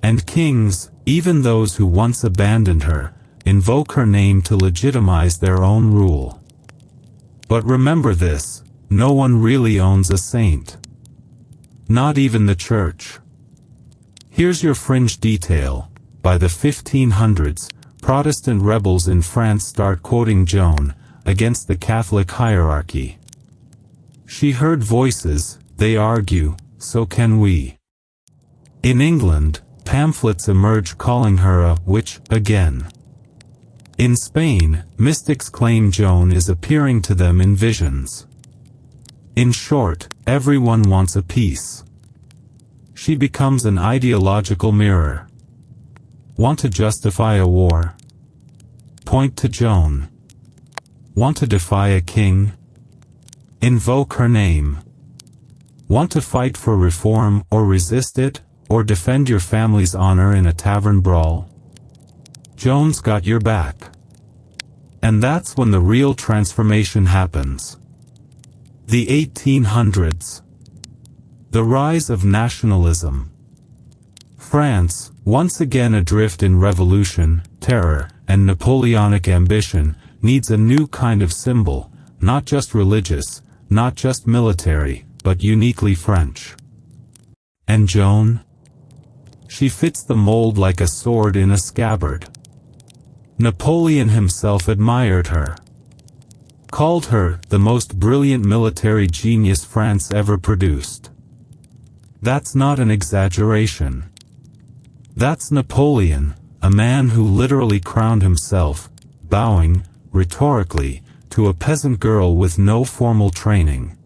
And kings, even those who once abandoned her, invoke her name to legitimize their own rule. But remember this, no one really owns a saint. Not even the church. Here's your fringe detail. By the 1500s, Protestant rebels in France start quoting Joan, against the Catholic hierarchy. She heard voices, they argue, so can we. In England, pamphlets emerge calling her a witch again. In Spain, mystics claim Joan is appearing to them in visions. In short, everyone wants a piece. She becomes an ideological mirror. Want to justify a war? Point to Joan. Want to defy a king? Invoke her name. Want to fight for reform, or resist it, or defend your family's honor in a tavern brawl? Joan's got your back. And that's when the real transformation happens. The 1800s. The rise of nationalism. France, once again adrift in revolution, terror, and Napoleonic ambition, needs a new kind of symbol, not just religious, not just military, but uniquely French. And Joan? She fits the mold like a sword in a scabbard. Napoleon himself admired her. Called her the most brilliant military genius France ever produced. That's not an exaggeration. That's Napoleon, a man who literally crowned himself, bowing, rhetorically, to a peasant girl with no formal training.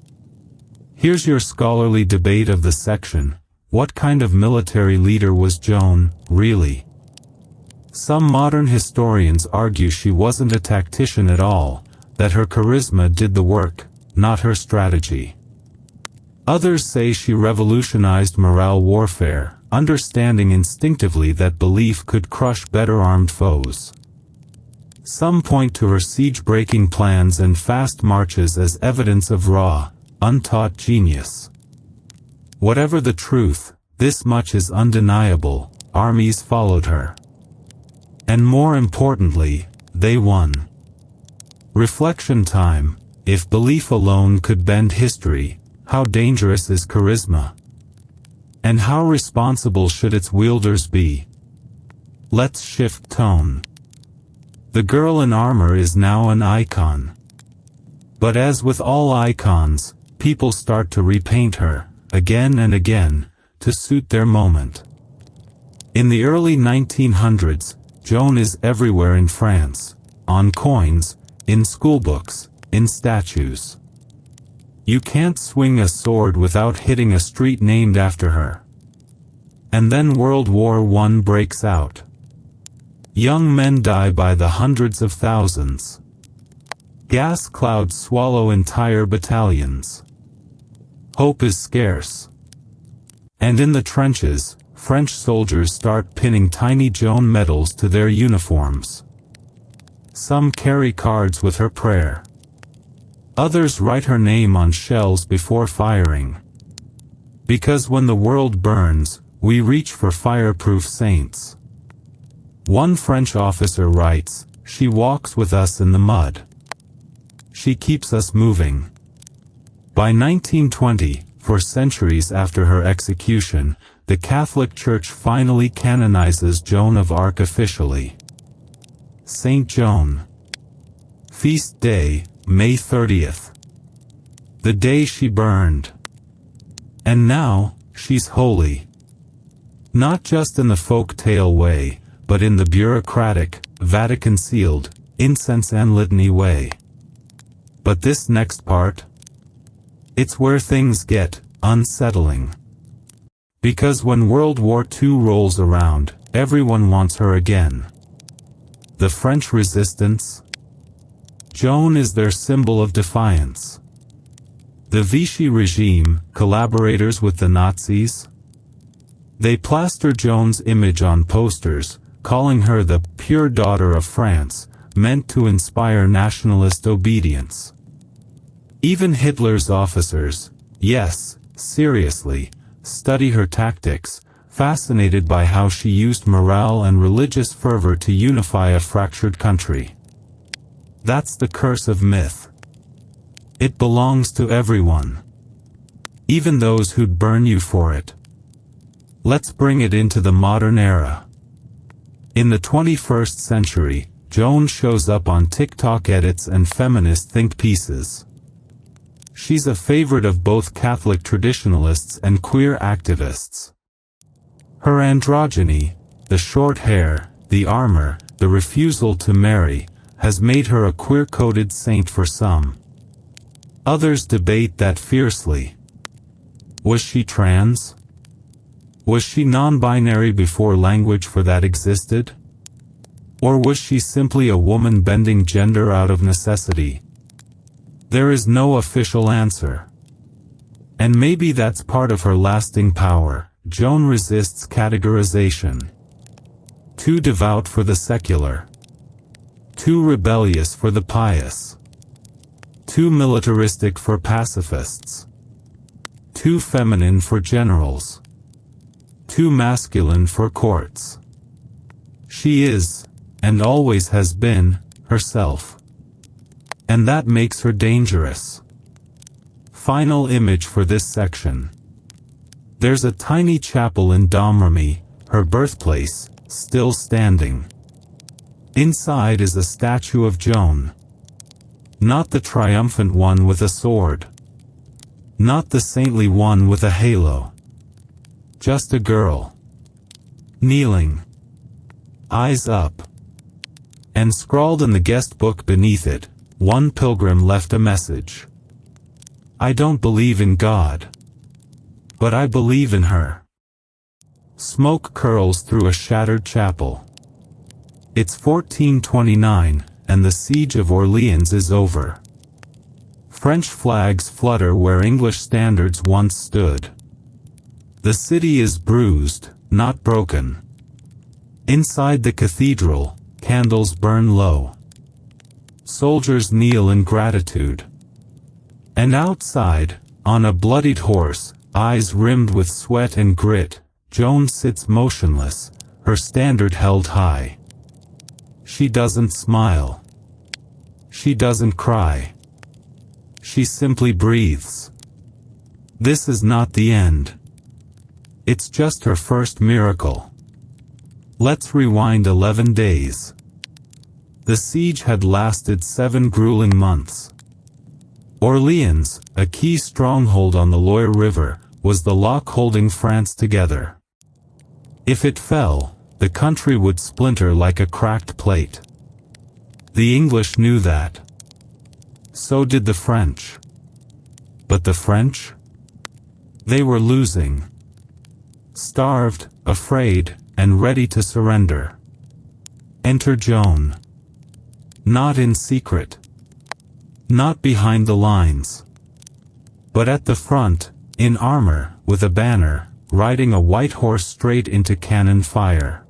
Here's your scholarly debate of the section. What kind of military leader was Joan, really? Some modern historians argue she wasn't a tactician at all, that her charisma did the work, not her strategy. Others say she revolutionized morale warfare, understanding instinctively that belief could crush better-armed foes. Some point to her siege-breaking plans and fast marches as evidence of raw, untaught genius. Whatever the truth, this much is undeniable: armies followed her. And more importantly, they won. Reflection time. If belief alone could bend history, how dangerous is charisma? And how responsible should its wielders be? Let's shift tone. The girl in armor is now an icon. But as with all icons, people start to repaint her, again and again, to suit their moment. In the early 1900s, Joan is everywhere in France, on coins, in schoolbooks, in statues. You can't swing a sword without hitting a street named after her. And then World War I breaks out. Young men die by the hundreds of thousands. Gas clouds swallow entire battalions. Hope is scarce. And in the trenches, French soldiers start pinning tiny Joan medals to their uniforms. Some carry cards with her prayer. Others write her name on shells before firing. Because when the world burns, we reach for fireproof saints. One French officer writes, "She walks with us in the mud. She keeps us moving." By 1920, for centuries after her execution, the Catholic Church finally canonizes Joan of Arc officially. Saint Joan. Feast day, May 30th. The day she burned. And now, she's holy. Not just in the folk tale way, but in the bureaucratic, Vatican-sealed, incense and litany way. But this next part? It's where things get unsettling. Because when World War II rolls around, everyone wants her again. The French resistance? Joan is their symbol of defiance. The Vichy regime, collaborators with the Nazis? They plaster Joan's image on posters, calling her the pure daughter of France, meant to inspire nationalist obedience. Even Hitler's officers, yes, seriously, study her tactics, fascinated by how she used morale and religious fervor to unify a fractured country. That's the curse of myth. It belongs to everyone. Even those who'd burn you for it. Let's bring it into the modern era. In the 21st century, Joan shows up on TikTok edits and feminist think pieces. She's a favorite of both Catholic traditionalists and queer activists. Her androgyny, the short hair, the armor, the refusal to marry, has made her a queer-coded saint for some. Others debate that fiercely. Was she trans? Was she non-binary before language for that existed? Or was she simply a woman bending gender out of necessity? There is no official answer. And maybe that's part of her lasting power. Joan resists categorization. Too devout for the secular. Too rebellious for the pious. Too militaristic for pacifists. Too feminine for generals. Too masculine for courts. She is, and always has been, herself. And that makes her dangerous. Final image for this section. There's a tiny chapel in Domremy, her birthplace, still standing. Inside is a statue of Joan. Not the triumphant one with a sword. Not the saintly one with a halo. Just a girl. Kneeling. Eyes up. And scrawled in the guest book beneath it, one pilgrim left a message. I don't believe in God. But I believe in her. Smoke curls through a shattered chapel. It's 1429, and the siege of Orléans is over. French flags flutter where English standards once stood. The city is bruised, not broken. Inside the cathedral, candles burn low. Soldiers kneel in gratitude. And outside, on a bloodied horse, eyes rimmed with sweat and grit, Joan sits motionless, her standard held high. She doesn't smile. She doesn't cry. She simply breathes. This is not the end. It's just her first miracle. Let's rewind 11 days. The siege had lasted 7 grueling months. Orléans, a key stronghold on the Loire River, was the lock holding France together. If it fell, the country would splinter like a cracked plate. The English knew that. So did the French. But the French? They were losing. Starved, afraid, and ready to surrender. Enter Joan. Not in secret. Not behind the lines. But at the front, in armor, with a banner, riding a white horse straight into cannon fire.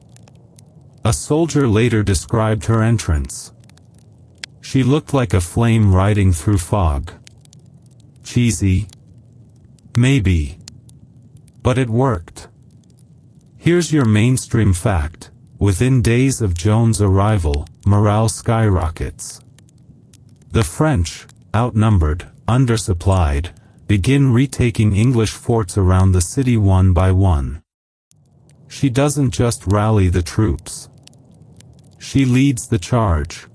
A soldier later described her entrance. She looked like a flame riding through fog. Cheesy? Maybe. But it worked. Here's your mainstream fact. Within days of Joan's arrival, morale skyrockets. The French, outnumbered, undersupplied, begin retaking English forts around the city one by one. She doesn't just rally the troops. She leads the charge.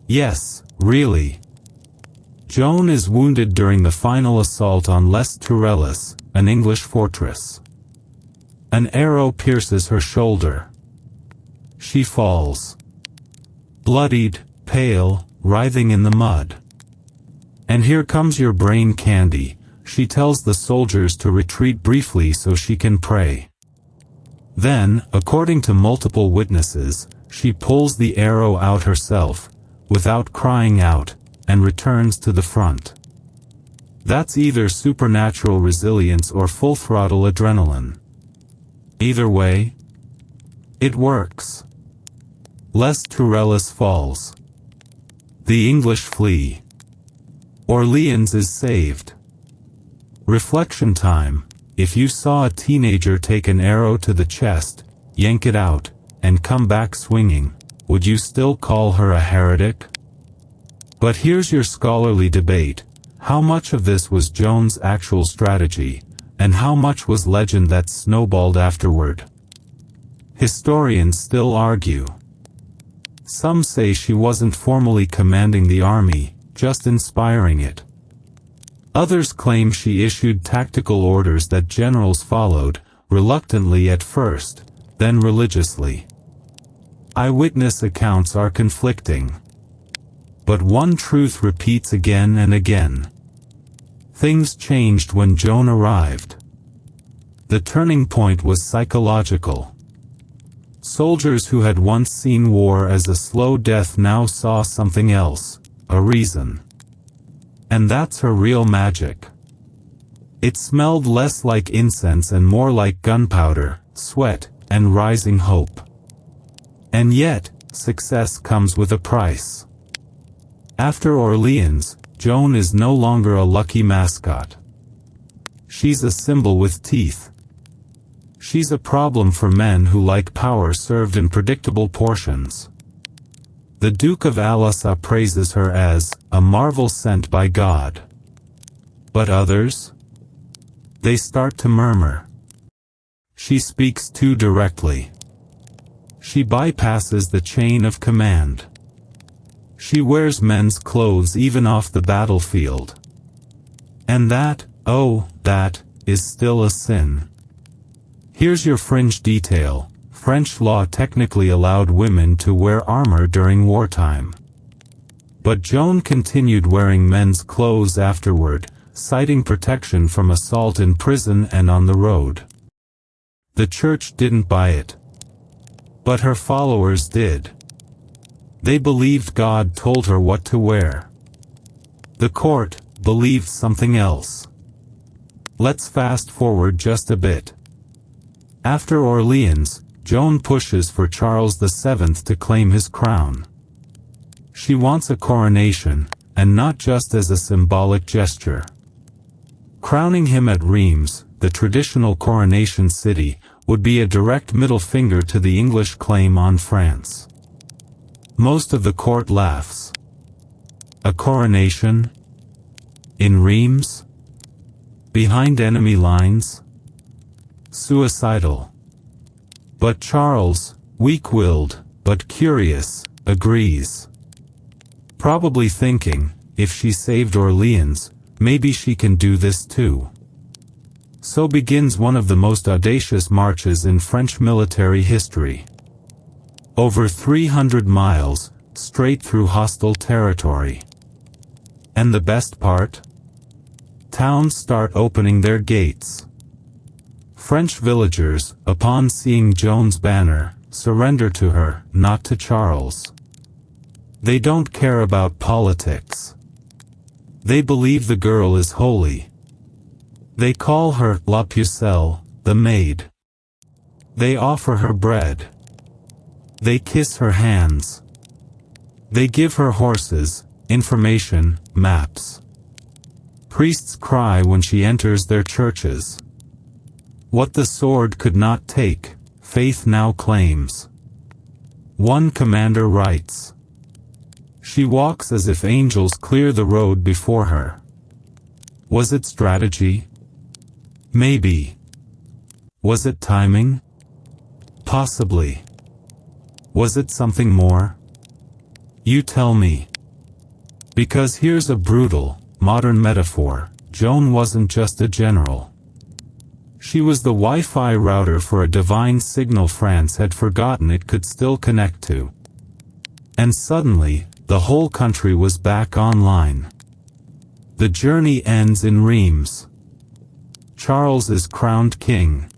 Yes, really. Joan is wounded during the final assault on Les Tourelles, an English fortress. An arrow pierces her shoulder. She falls. Bloodied, pale, writhing in the mud. And here comes your brain candy. She tells the soldiers to retreat briefly so she can pray. Then, according to multiple witnesses, she pulls the arrow out herself, without crying out, and returns to the front. That's either supernatural resilience or full-throttle adrenaline. Either way, it works. Les Tourelles falls. The English flee. Orléans is saved. Reflection time. If you saw a teenager take an arrow to the chest, yank it out, and come back swinging, would you still call her a heretic? But here's your scholarly debate. How much of this was Joan's actual strategy, and how much was legend that snowballed afterward? Historians still argue. Some say she wasn't formally commanding the army, just inspiring it. Others claim she issued tactical orders that generals followed, reluctantly at first, then religiously. Eyewitness accounts are conflicting. But one truth repeats again and again. Things changed when Joan arrived. The turning point was psychological. Soldiers who had once seen war as a slow death now saw something else, a reason. And that's her real magic. It smelled less like incense and more like gunpowder, sweat, and rising hope. And yet, success comes with a price. After Orléans, Joan is no longer a lucky mascot. She's a symbol with teeth. She's a problem for men who like power served in predictable portions. The Duke of Alassa praises her as a marvel sent by God. But others? They start to murmur. She speaks too directly. She bypasses the chain of command. She wears men's clothes even off the battlefield. And that, oh, that, is still a sin. Here's your fringe detail. French law technically allowed women to wear armor during wartime. But Joan continued wearing men's clothes afterward, citing protection from assault in prison and on the road. The church didn't buy it. But her followers did. They believed God told her what to wear. The court believed something else. Let's fast forward just a bit. After Orléans, Joan pushes for Charles VII to claim his crown. She wants a coronation, and not just as a symbolic gesture. Crowning him at Reims, the traditional coronation city, would be a direct middle finger to the English claim on France. Most of the court laughs. A coronation? In Reims? Behind enemy lines? Suicidal. But Charles, weak-willed, but curious, agrees. Probably thinking, if she saved Orléans, maybe she can do this too. So begins one of the most audacious marches in French military history. Over 300 miles, straight through hostile territory. And the best part? Towns start opening their gates. French villagers, upon seeing Joan's banner, surrender to her, not to Charles. They don't care about politics. They believe the girl is holy. They call her La Pucelle, the maid. They offer her bread. They kiss her hands. They give her horses, information, maps. Priests cry when she enters their churches. What the sword could not take, faith now claims. One commander writes. She walks as if angels clear the road before her. Was it strategy? Maybe. Was it timing? Possibly. Was it something more? You tell me. Because here's a brutal, modern metaphor. Joan wasn't just a general. She was the Wi-Fi router for a divine signal France had forgotten it could still connect to. And suddenly, the whole country was back online. The journey ends in Reims. Charles is crowned king.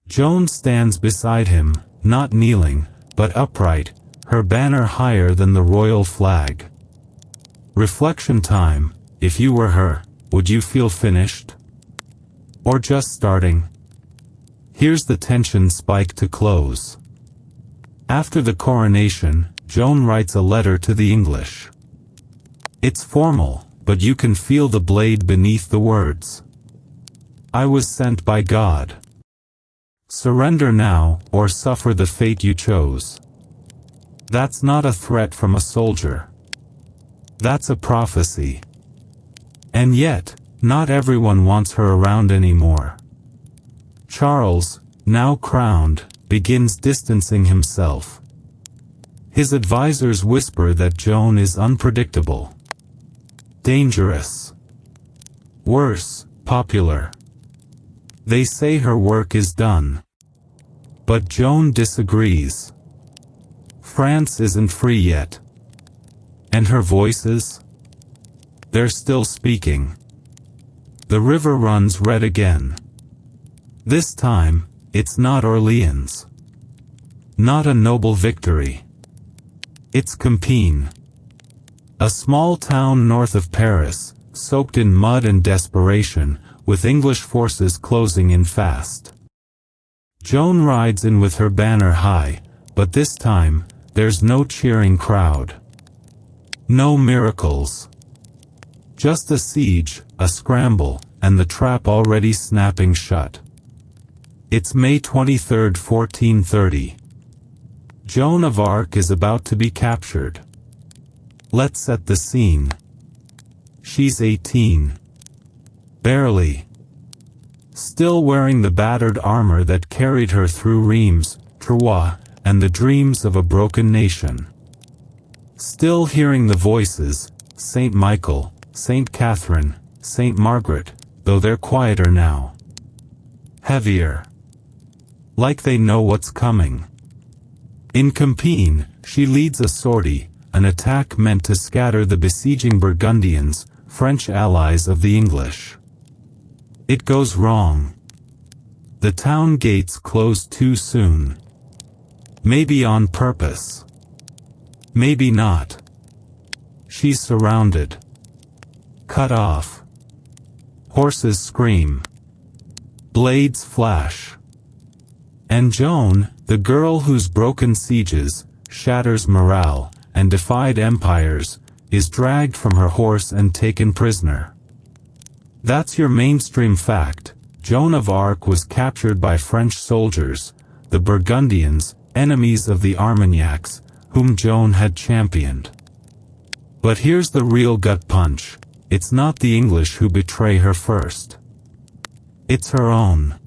Joan stands beside him, not kneeling, but upright, her banner higher than the royal flag. Reflection time. If you were her, would you feel finished? Or just starting? Here's the tension spike to close. After the coronation, Joan writes a letter to the English. It's formal, but you can feel the blade beneath the words. I was sent by God. Surrender now, or suffer the fate you chose. That's not a threat from a soldier. That's a prophecy. And yet, not everyone wants her around anymore. Charles, now crowned, begins distancing himself. His advisors whisper that Joan is unpredictable. Dangerous. Worse, popular. They say her work is done. But Joan disagrees. France isn't free yet. And her voices? They're still speaking. The river runs red again. This time, it's not Orléans. Not a noble victory. It's Compiègne. A small town north of Paris, soaked in mud and desperation, with English forces closing in fast. Joan rides in with her banner high, but this time, there's no cheering crowd. No miracles. Just a siege, a scramble, and the trap already snapping shut. It's May 23, 1430. Joan of Arc is about to be captured. Let's set the scene. She's 18. Barely. Still wearing the battered armor that carried her through Reims, Troyes, and the dreams of a broken nation. Still hearing the voices, Saint Michael, Saint Catherine, Saint Margaret, though they're quieter now. Heavier. Like they know what's coming. In Compiègne, she leads a sortie, an attack meant to scatter the besieging Burgundians, French allies of the English. It goes wrong. The town gates close too soon. Maybe on purpose. Maybe not. She's surrounded. Cut off. Horses scream. Blades flash. And Joan, the girl whose broken sieges, shatters morale, and defied empires, is dragged from her horse and taken prisoner. That's your mainstream fact. Joan of Arc was captured by French soldiers, the Burgundians, enemies of the Armagnacs, whom Joan had championed. But here's the real gut punch. It's not the English who betray her first. It's her own.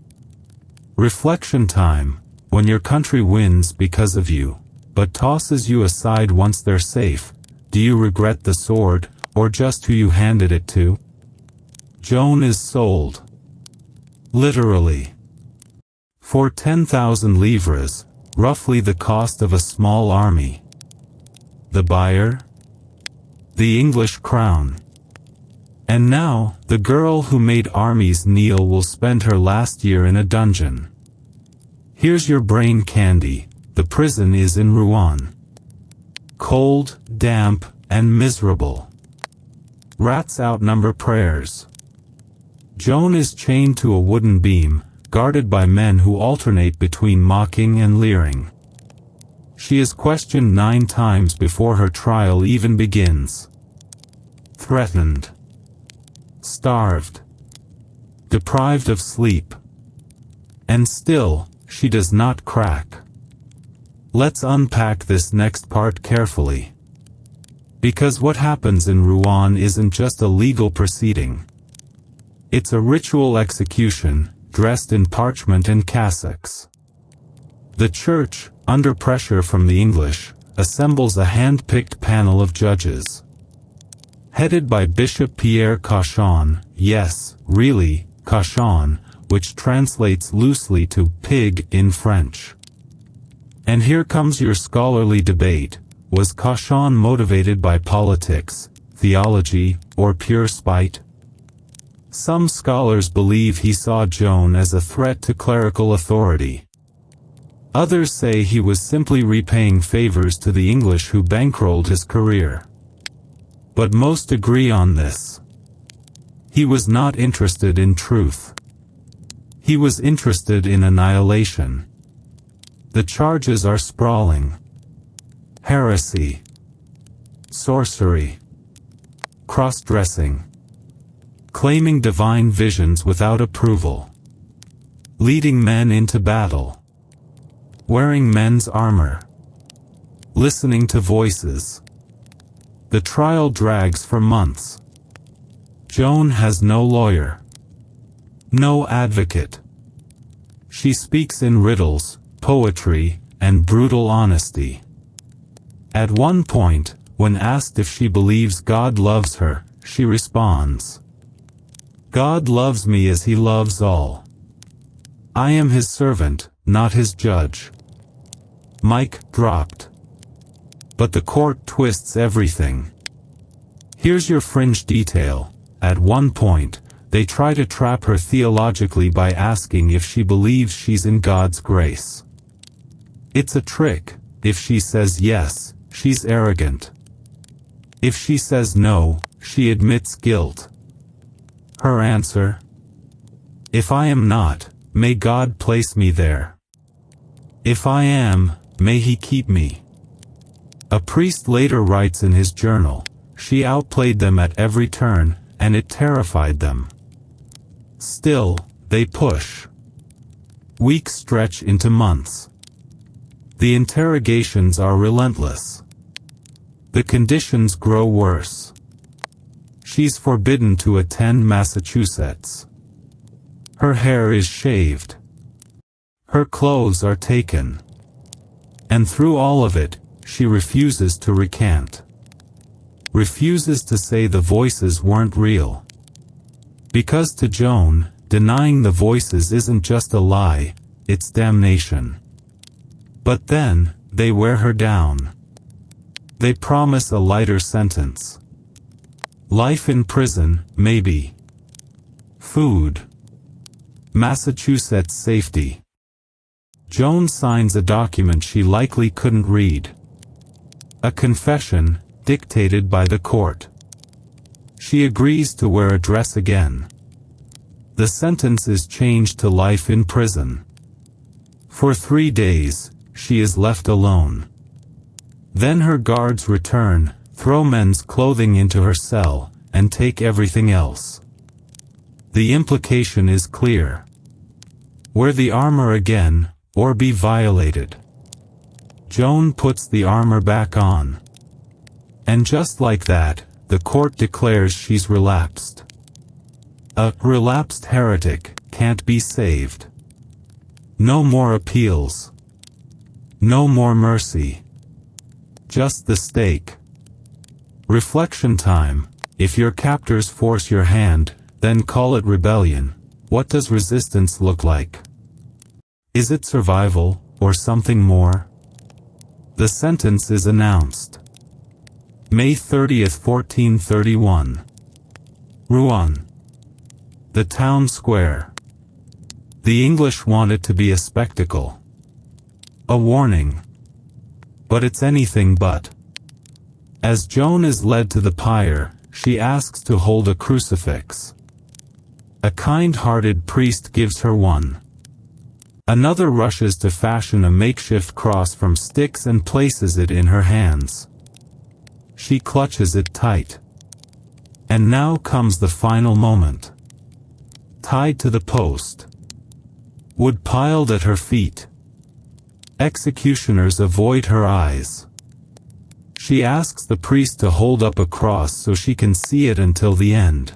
Reflection time, when your country wins because of you, but tosses you aside once they're safe. Do you regret the sword, or just who you handed it to? Joan is sold. Literally. For 10,000 livres, roughly the cost of a small army. The buyer? The English crown. And now, the girl who made armies kneel will spend her last year in a dungeon. Here's your brain candy. The prison is in Rouen. Cold, damp, and miserable. Rats outnumber prayers. Joan is chained to a wooden beam, guarded by men who alternate between mocking and leering. She is questioned 9 times before her trial even begins. Threatened. Starved. Deprived of sleep. And still, she does not crack. Let's unpack this next part carefully. Because what happens in Rouen isn't just a legal proceeding. It's a ritual execution, dressed in parchment and cassocks. The church, under pressure from the English, assembles a hand-picked panel of judges. Headed by Bishop Pierre Cauchon, yes, really, Cauchon, which translates loosely to pig in French. And here comes your scholarly debate. Was Cauchon motivated by politics, theology, or pure spite? Some scholars believe he saw Joan as a threat to clerical authority. Others say he was simply repaying favors to the English who bankrolled his career. But most agree on this. He was not interested in truth. He was interested in annihilation. The charges are sprawling. Heresy. Sorcery. Cross-dressing. Claiming divine visions without approval. Leading men into battle. Wearing men's armor. Listening to voices. The trial drags for months. Joan has no lawyer. No advocate. She speaks in riddles, poetry, and brutal honesty. At one point, when asked if she believes God loves her, she responds, "God loves me as he loves all. I am his servant, not his judge." Mic dropped. But the court twists everything. Here's your fringe detail. At one point, they try to trap her theologically by asking if she believes she's in God's grace. It's a trick. If she says yes, she's arrogant. If she says no, she admits guilt. Her answer: "If I am not, may God place me there. If I am, may He keep me." A priest later writes in his journal, "She outplayed them at every turn, and it terrified them. Still, they push. Weeks stretch into months. The interrogations are relentless. The conditions grow worse. She's forbidden to attend Massachusetts. Her hair is shaved. Her clothes are taken. And through all of it, she refuses to recant. Refuses to say the voices weren't real. Because to Joan, denying the voices isn't just a lie, it's damnation. But then, they wear her down. They promise a lighter sentence. Life in prison, maybe. Food. Massachusetts safety. Joan signs a document she likely couldn't read. A confession, dictated by the court. She agrees to wear a dress again. The sentence is changed to life in prison. For 3 days, she is left alone. Then her guards return, throw men's clothing into her cell, and take everything else. The implication is clear. Wear the armor again, or be violated. Joan puts the armor back on. And just like that, the court declares she's relapsed. A relapsed heretic can't be saved. No more appeals. No more mercy. Just the stake. Reflection time. If your captors force your hand, then call it rebellion. What does resistance look like? Is it survival, or something more? The sentence is announced. May 30th, 1431. Rouen. The town square. The English want it to be a spectacle. A warning. But it's anything but. As Joan is led to the pyre, she asks to hold a crucifix. A kind-hearted priest gives her one. Another rushes to fashion a makeshift cross from sticks and places it in her hands. She clutches it tight. And now comes the final moment. Tied to the post. Wood piled at her feet. Executioners avoid her eyes. She asks the priest to hold up a cross so she can see it until the end.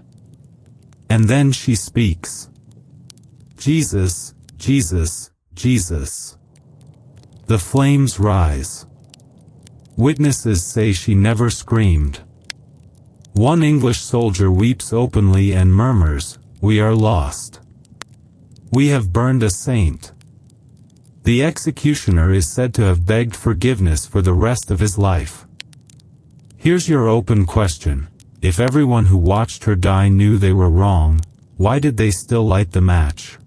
And then she speaks. Jesus, Jesus, Jesus. The flames rise. Witnesses say she never screamed. One English soldier weeps openly and murmurs, "We are lost. We have burned a saint." The executioner is said to have begged forgiveness for the rest of his life. Here's your open question. If everyone who watched her die knew they were wrong, why did they still light the match?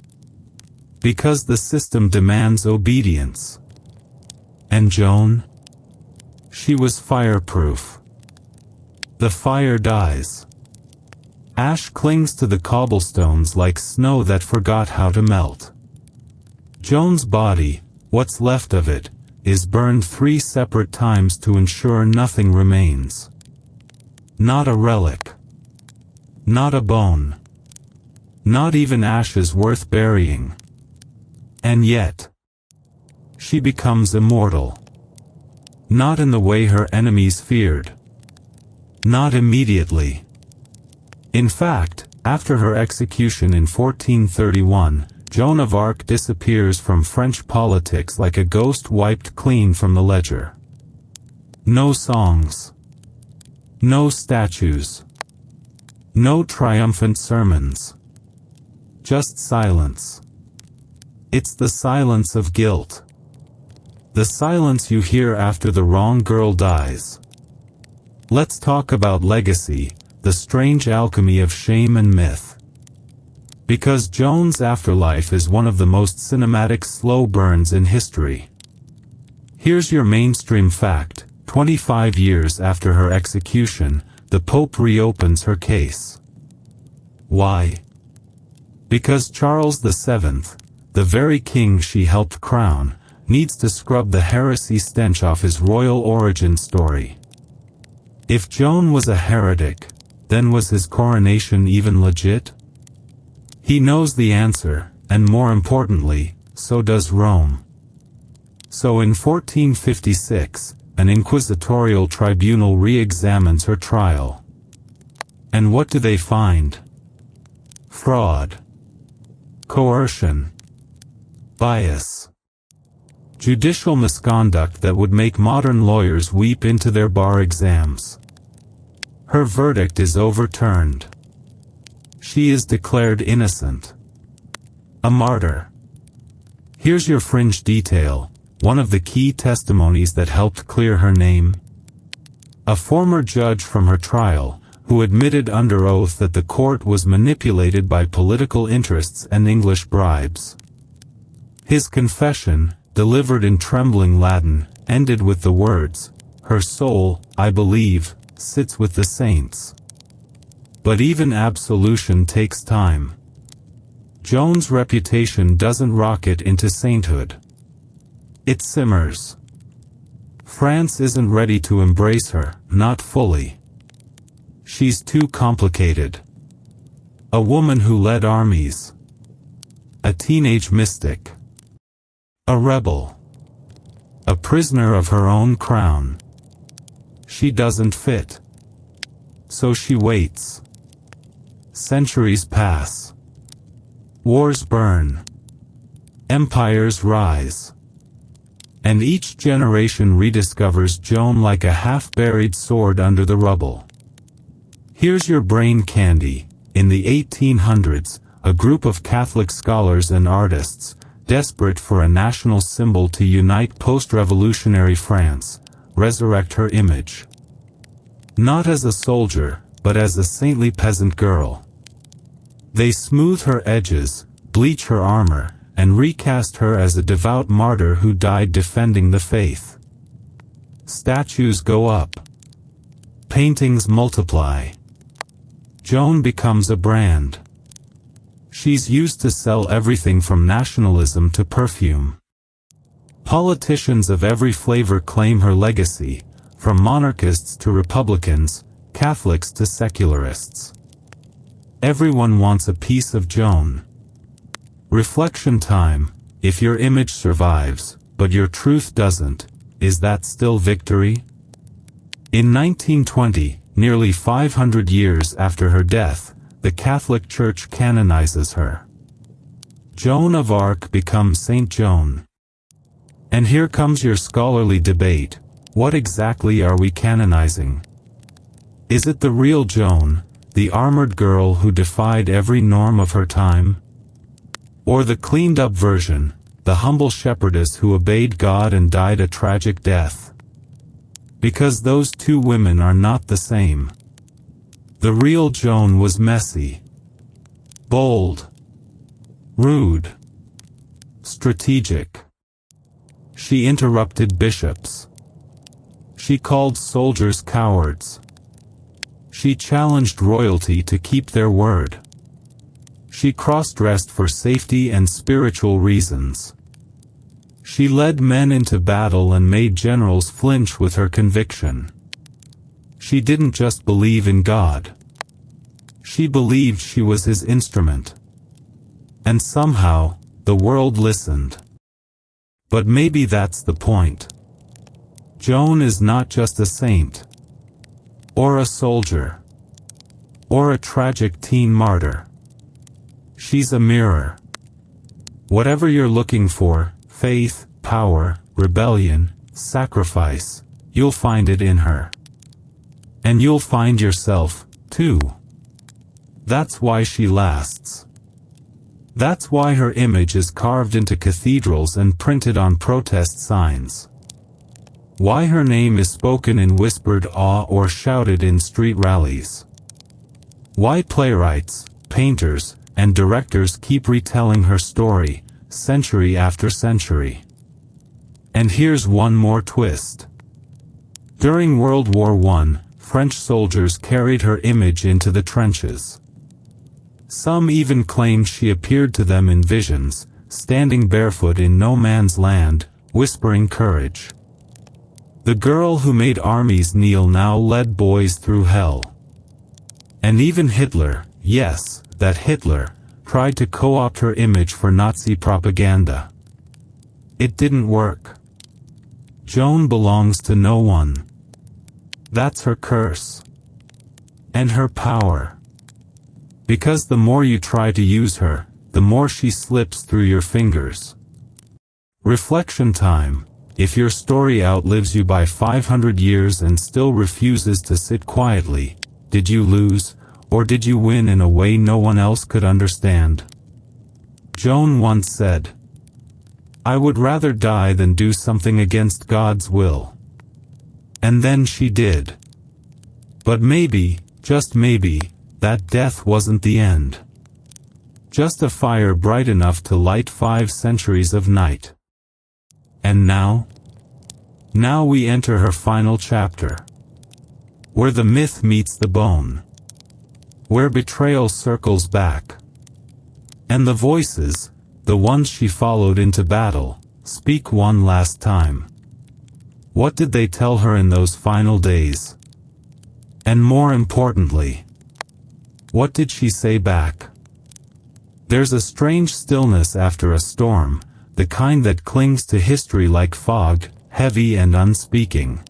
Because the system demands obedience. And Joan? She was fireproof. The fire dies. Ash clings to the cobblestones like snow that forgot how to melt. Joan's body, what's left of it, is burned 3 separate times to ensure nothing remains. Not a relic. Not a bone. Not even ashes worth burying. And yet, she becomes immortal. Not in the way her enemies feared. Not immediately. In fact, after her execution in 1431, Joan of Arc disappears from French politics like a ghost wiped clean from the ledger. No songs. No statues. No triumphant sermons. Just silence. It's the silence of guilt. The silence you hear after the wrong girl dies. Let's talk about legacy, the strange alchemy of shame and myth. Because Joan's afterlife is one of the most cinematic slow burns in history. Here's your mainstream fact: 25 years after her execution, the Pope reopens her case. Why? Because Charles VII, the very king she helped crown, needs to scrub the heresy stench off his royal origin story. If Joan was a heretic, then was his coronation even legit? He knows the answer, and more importantly, so does Rome. So in 1456, an inquisitorial tribunal re-examines her trial. And what do they find? Fraud. Coercion. Bias. Judicial misconduct that would make modern lawyers weep into their bar exams. Her verdict is overturned. She is declared innocent. A martyr. Here's your fringe detail, one of the key testimonies that helped clear her name. A former judge from her trial, who admitted under oath that the court was manipulated by political interests and English bribes. His confession, delivered in trembling Latin, ended with the words, "Her soul, I believe, sits with the saints." But even absolution takes time. Joan's reputation doesn't rocket into sainthood. It simmers. France isn't ready to embrace her, not fully. She's too complicated. A woman who led armies. A teenage mystic. A rebel. A prisoner of her own crown. She doesn't fit. So she waits. Centuries pass. Wars burn. Empires rise. And each generation rediscovers Joan like a half-buried sword under the rubble. Here's your brain candy. In the 1800s, a group of Catholic scholars and artists, desperate for a national symbol to unite post-revolutionary France, resurrect her image. Not as a soldier, but as a saintly peasant girl. They smooth her edges, bleach her armor, and recast her as a devout martyr who died defending the faith. Statues go up. Paintings multiply. Joan becomes a brand. She's used to sell everything from nationalism to perfume. Politicians of every flavor claim her legacy, from monarchists to Republicans, Catholics to secularists. Everyone wants a piece of Joan. Reflection time. If your image survives, but your truth doesn't, is that still victory? In 1920, nearly 500 years after her death, the Catholic Church canonizes her. Joan of Arc becomes Saint Joan. And here comes your scholarly debate. What exactly are we canonizing? Is it the real Joan, the armored girl who defied every norm of her time? Or the cleaned-up version, the humble shepherdess who obeyed God and died a tragic death? Because those two women are not the same. The real Joan was messy, bold, rude, strategic. She interrupted bishops. She called soldiers cowards. She challenged royalty to keep their word. She cross-dressed for safety and spiritual reasons. She led men into battle and made generals flinch with her conviction. She didn't just believe in God. She believed she was his instrument. And somehow, the world listened. But maybe that's the point. Joan is not just a saint, or a soldier, or a tragic teen martyr. She's a mirror. Whatever you're looking for, faith, power, rebellion, sacrifice, you'll find it in her. And you'll find yourself, too. That's why she lasts. That's why her image is carved into cathedrals and printed on protest signs. Why her name is spoken in whispered awe or shouted in street rallies. Why playwrights, painters, and directors keep retelling her story, century after century. And here's one more twist. During World War I, French soldiers carried her image into the trenches. Some even claimed she appeared to them in visions, standing barefoot in no man's land, whispering courage. The girl who made armies kneel now led boys through hell. And even Hitler, yes, that Hitler, tried to co-opt her image for Nazi propaganda. It didn't work. Joan belongs to no one. That's her curse. And her power. Because the more you try to use her, the more she slips through your fingers. Reflection time. If your story outlives you by 500 years and still refuses to sit quietly, did you lose, or did you win in a way no one else could understand? Joan once said, "I would rather die than do something against God's will." And then she did. But maybe, just maybe, that death wasn't the end. Just a fire bright enough to light 5 centuries of night. And now? Now we enter her final chapter. Where the myth meets the bone. Where betrayal circles back. And the voices, the ones she followed into battle, speak one last time. What did they tell her in those final days? And more importantly, what did she say back? There's a strange stillness after a storm, the kind that clings to history like fog, heavy and unspeaking.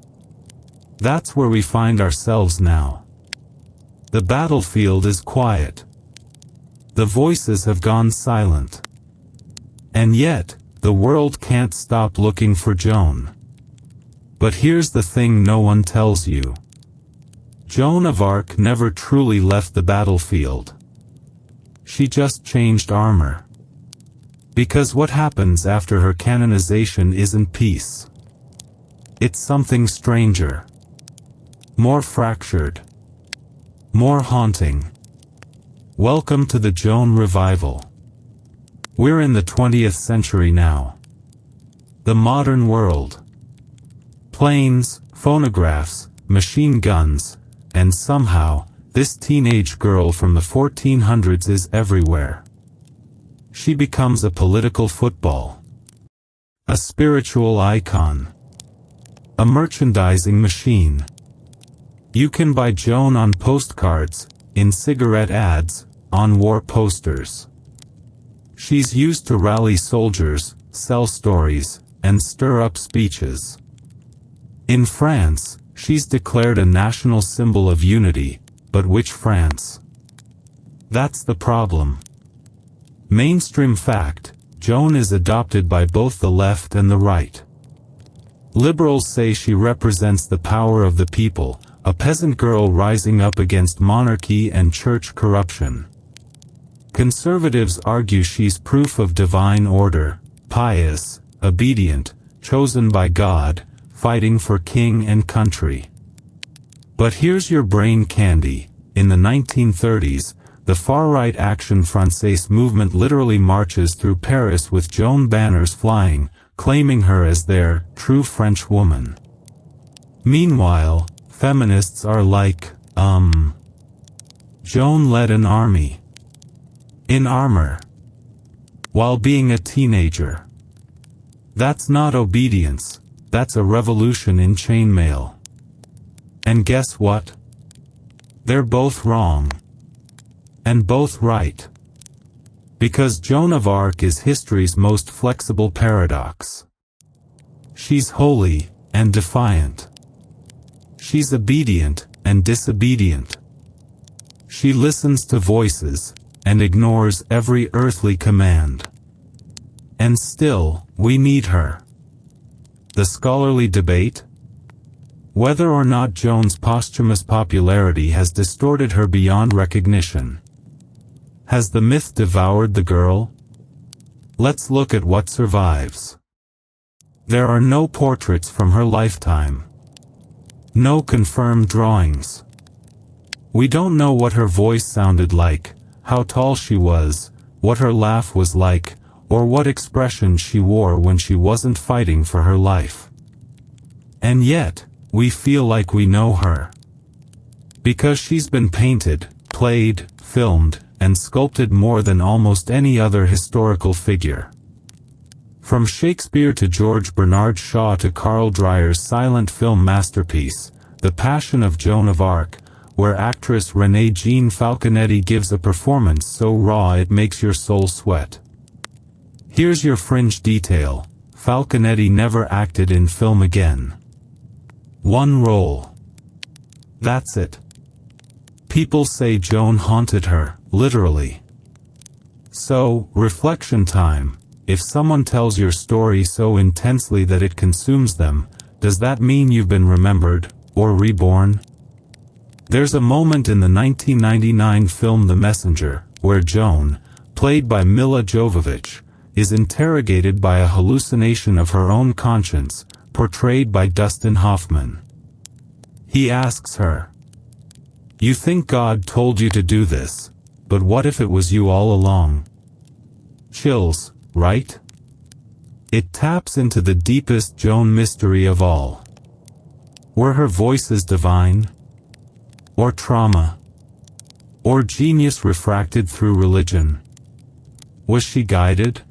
That's where we find ourselves now. The battlefield is quiet. The voices have gone silent. And yet, the world can't stop looking for Joan. But here's the thing no one tells you. Joan of Arc never truly left the battlefield. She just changed armor. Because what happens after her canonization isn't peace. It's something stranger. More fractured. More haunting. Welcome to the Joan revival. We're in the 20th century now. The modern world. Planes, phonographs, machine guns, and somehow, this teenage girl from the 1400s is everywhere. She becomes a political football. A spiritual icon. A merchandising machine. You can buy Joan on postcards, in cigarette ads, on war posters. She's used to rally soldiers, sell stories, and stir up speeches. In France, she's declared a national symbol of unity, but which France? That's the problem. Mainstream fact, Joan is adopted by both the left and the right. Liberals say she represents the power of the people, a peasant girl rising up against monarchy and church corruption. Conservatives argue she's proof of divine order, pious, obedient, chosen by God, fighting for king and country. But here's your brain candy. In the 1930s, the far-right Action Française movement literally marches through Paris with Joan banners flying, claiming her as their true French woman. Meanwhile, feminists are like, Joan led an army. In armor. While being a teenager. That's not obedience, that's a revolution in chainmail. And guess what? They're both wrong. And both right. Because Joan of Arc is history's most flexible paradox. She's holy and defiant. She's obedient and disobedient. She listens to voices and ignores every earthly command. And still, we need her. The scholarly debate? Whether or not Joan's posthumous popularity has distorted her beyond recognition. Has the myth devoured the girl? Let's look at what survives. There are no portraits from her lifetime. No confirmed drawings. We don't know what her voice sounded like, how tall she was, what her laugh was like, or what expression she wore when she wasn't fighting for her life. And yet, we feel like we know her. Because she's been painted, played, filmed, and sculpted more than almost any other historical figure. From Shakespeare to George Bernard Shaw to Carl Dreyer's silent film masterpiece, The Passion of Joan of Arc, where actress Renée Jean Falconetti gives a performance so raw it makes your soul sweat. Here's your fringe detail: Falconetti never acted in film again. One role. That's it. People say Joan haunted her, literally. So, reflection time. If someone tells your story so intensely that it consumes them, does that mean you've been remembered, or reborn? There's a moment in the 1999 film The Messenger, where Joan, played by Milla Jovovich, is interrogated by a hallucination of her own conscience, portrayed by Dustin Hoffman. He asks her, "You think God told you to do this, but what if it was you all along?" Chills, right? It taps into the deepest Joan mystery of all. Were her voices divine? Or trauma? Or genius refracted through religion? Was she guided?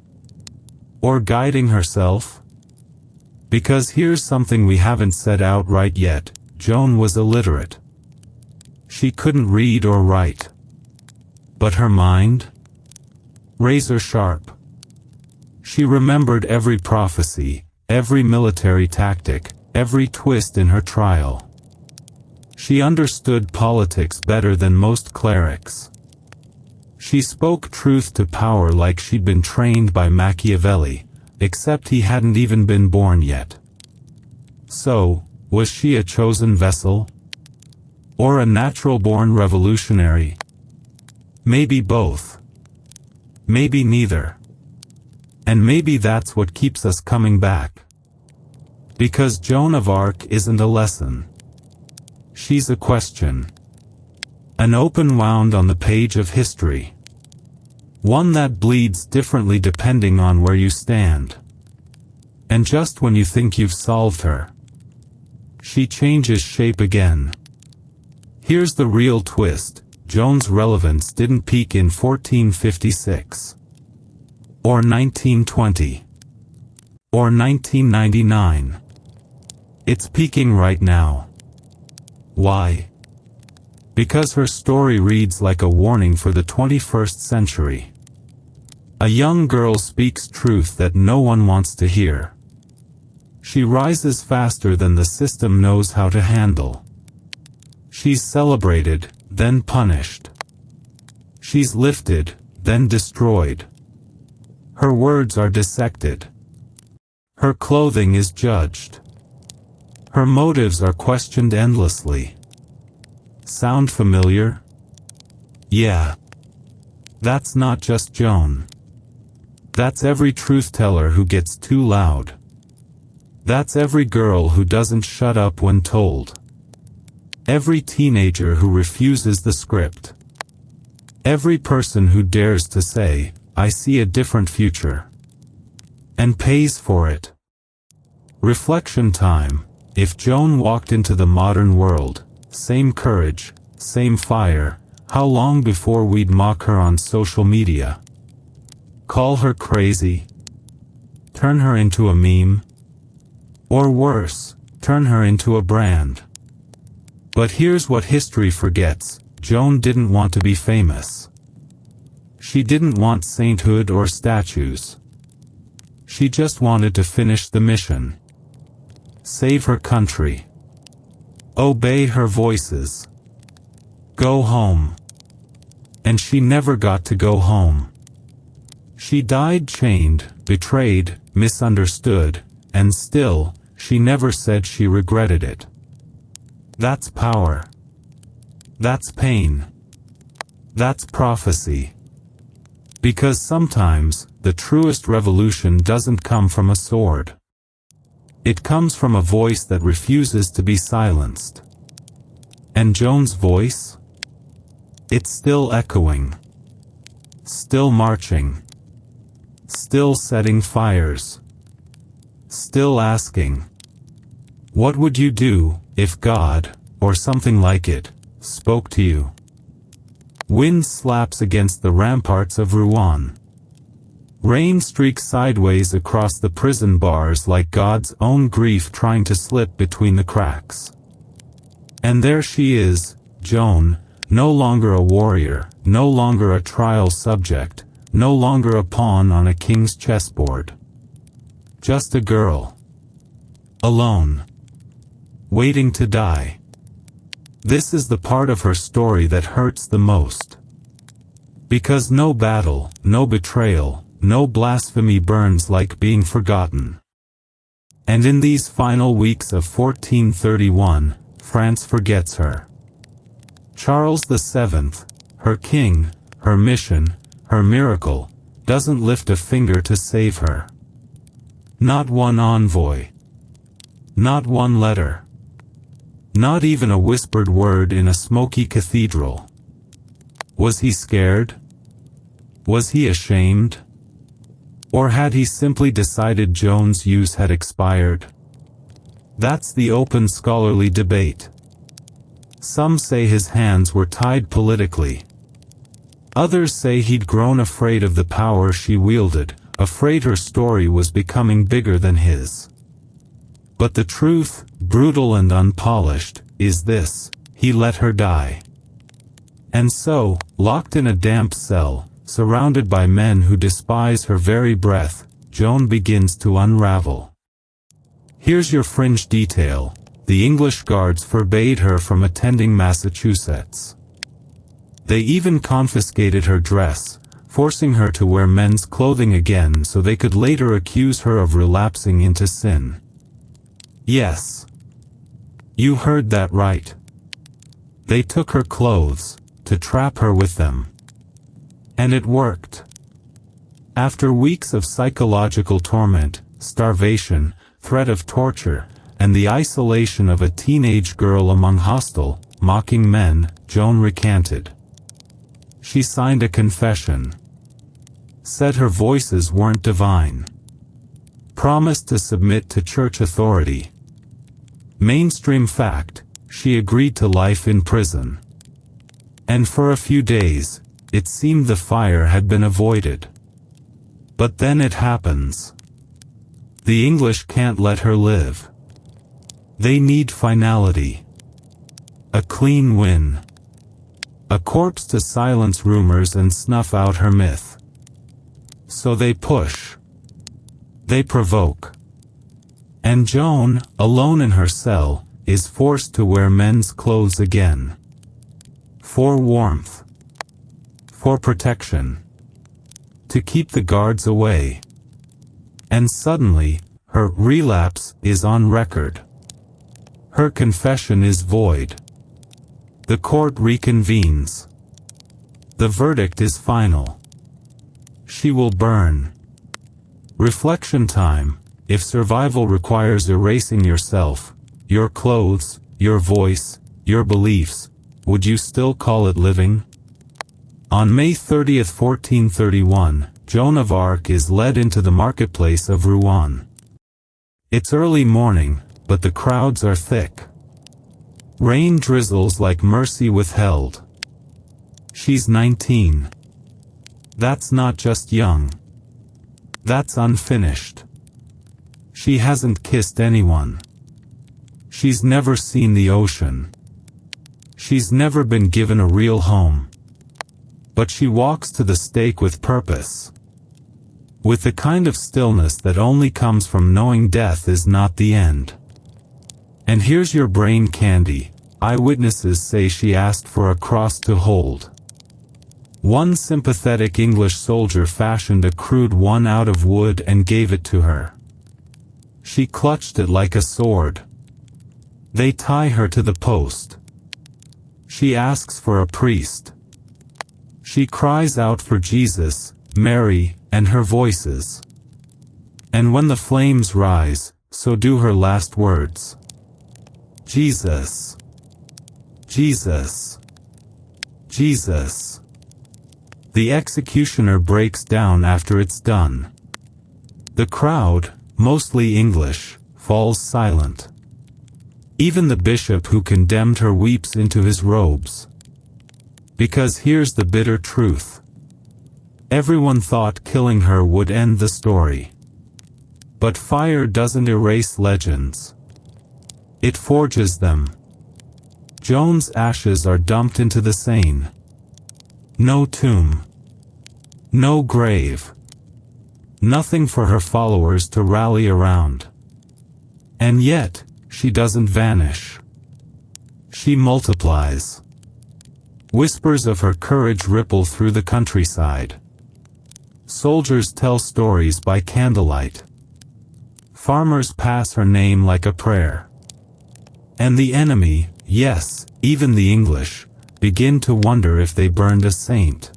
Or guiding herself? Because here's something we haven't said outright yet: Joan was illiterate. She couldn't read or write. But her mind? Razor sharp. She remembered every prophecy, every military tactic, every twist in her trial. She understood politics better than most clerics. She spoke truth to power like she'd been trained by Machiavelli, except he hadn't even been born yet. So, was she a chosen vessel? Or a natural-born revolutionary? Maybe both. Maybe neither. And maybe that's what keeps us coming back. Because Joan of Arc isn't a lesson. She's a question. An open wound on the page of history. One that bleeds differently depending on where you stand. And just when you think you've solved her, she changes shape again. Here's the real twist: Joan's relevance didn't peak in 1456. Or 1920. Or 1999. It's peaking right now. Why? Because her story reads like a warning for the 21st century. A young girl speaks truth that no one wants to hear. She rises faster than the system knows how to handle. She's celebrated, then punished. She's lifted, then destroyed. Her words are dissected. Her clothing is judged. Her motives are questioned endlessly. Sound familiar? Yeah. That's not just Joan. That's every truth-teller who gets too loud. That's every girl who doesn't shut up when told. Every teenager who refuses the script. Every person who dares to say, "I see a different future." And pays for it. Reflection time. If Joan walked into the modern world, same courage, same fire, how long before we'd mock her on social media? Call her crazy? Turn her into a meme? Or worse, turn her into a brand? But here's what history forgets: Joan didn't want to be famous. She didn't want sainthood or statues. She just wanted to finish the mission. Save her country. Obey her voices. Go home. And she never got to go home. She died chained, betrayed, misunderstood, and still, she never said she regretted it. That's power. That's pain. That's prophecy. Because sometimes, the truest revolution doesn't come from a sword. It comes from a voice that refuses to be silenced. And Joan's voice? It's still echoing. Still marching. Still setting fires. Still asking, what would you do if God, or something like it, spoke to you? Wind slaps against the ramparts of Rouen. Rain streaks sideways across the prison bars like God's own grief trying to slip between the cracks. And there she is, Joan, no longer a warrior, no longer a trial subject, no longer a pawn on a king's chessboard. Just a girl. Alone. Waiting to die. This is the part of her story that hurts the most. Because no battle, no betrayal, no blasphemy burns like being forgotten. And in these final weeks of 1431, France forgets her. Charles VII, her king, her mission, her miracle, doesn't lift a finger to save her. Not one envoy. Not one letter. Not even a whispered word in a smoky cathedral. Was he scared? Was he ashamed? Or had he simply decided Joan's use had expired? That's the open scholarly debate. Some say his hands were tied politically. Others say he'd grown afraid of the power she wielded, afraid her story was becoming bigger than his. But the truth, brutal and unpolished, is this: he let her die. And so, locked in a damp cell, surrounded by men who despise her very breath, Joan begins to unravel. Here's your fringe detail: the English guards forbade her from attending Massachusetts. They even confiscated her dress, forcing her to wear men's clothing again so they could later accuse her of relapsing into sin. Yes. You heard that right. They took her clothes, to trap her with them. And it worked. After weeks of psychological torment, starvation, threat of torture, and the isolation of a teenage girl among hostile, mocking men, Joan recanted. She signed a confession. Said her voices weren't divine. Promised to submit to church authority. Mainstream fact, she agreed to life in prison. And for a few days, it seemed the fire had been avoided. But then it happens. The English can't let her live. They need finality. A clean win. A corpse to silence rumors and snuff out her myth. So they push. They provoke. And Joan, alone in her cell, is forced to wear men's clothes again. For warmth. For protection. To keep the guards away. And suddenly, her relapse is on record. Her confession is void. The court reconvenes. The verdict is final. She will burn. Reflection time. If survival requires erasing yourself, your clothes, your voice, your beliefs, would you still call it living? On May 30, 1431, Joan of Arc is led into the marketplace of Rouen. It's early morning, but the crowds are thick. Rain drizzles like mercy withheld. She's 19. That's not just young. That's unfinished. She hasn't kissed anyone. She's never seen the ocean. She's never been given a real home. But she walks to the stake with purpose. With the kind of stillness that only comes from knowing death is not the end. And here's your brain candy. Eyewitnesses say she asked for a cross to hold. One sympathetic English soldier fashioned a crude one out of wood and gave it to her. She clutched it like a sword. They tie her to the post. She asks for a priest. She cries out for Jesus, Mary, and her voices. And when the flames rise, so do her last words. Jesus. Jesus. Jesus. The executioner breaks down after it's done. The crowd, mostly English, falls silent. Even the bishop who condemned her weeps into his robes. Because here's the bitter truth. Everyone thought killing her would end the story. But fire doesn't erase legends. It forges them. Joan's ashes are dumped into the Seine. No tomb. No grave. Nothing for her followers to rally around. And yet, she doesn't vanish. She multiplies. Whispers of her courage ripple through the countryside. Soldiers tell stories by candlelight. Farmers pass her name like a prayer. And the enemy, yes, even the English, begin to wonder if they burned a saint.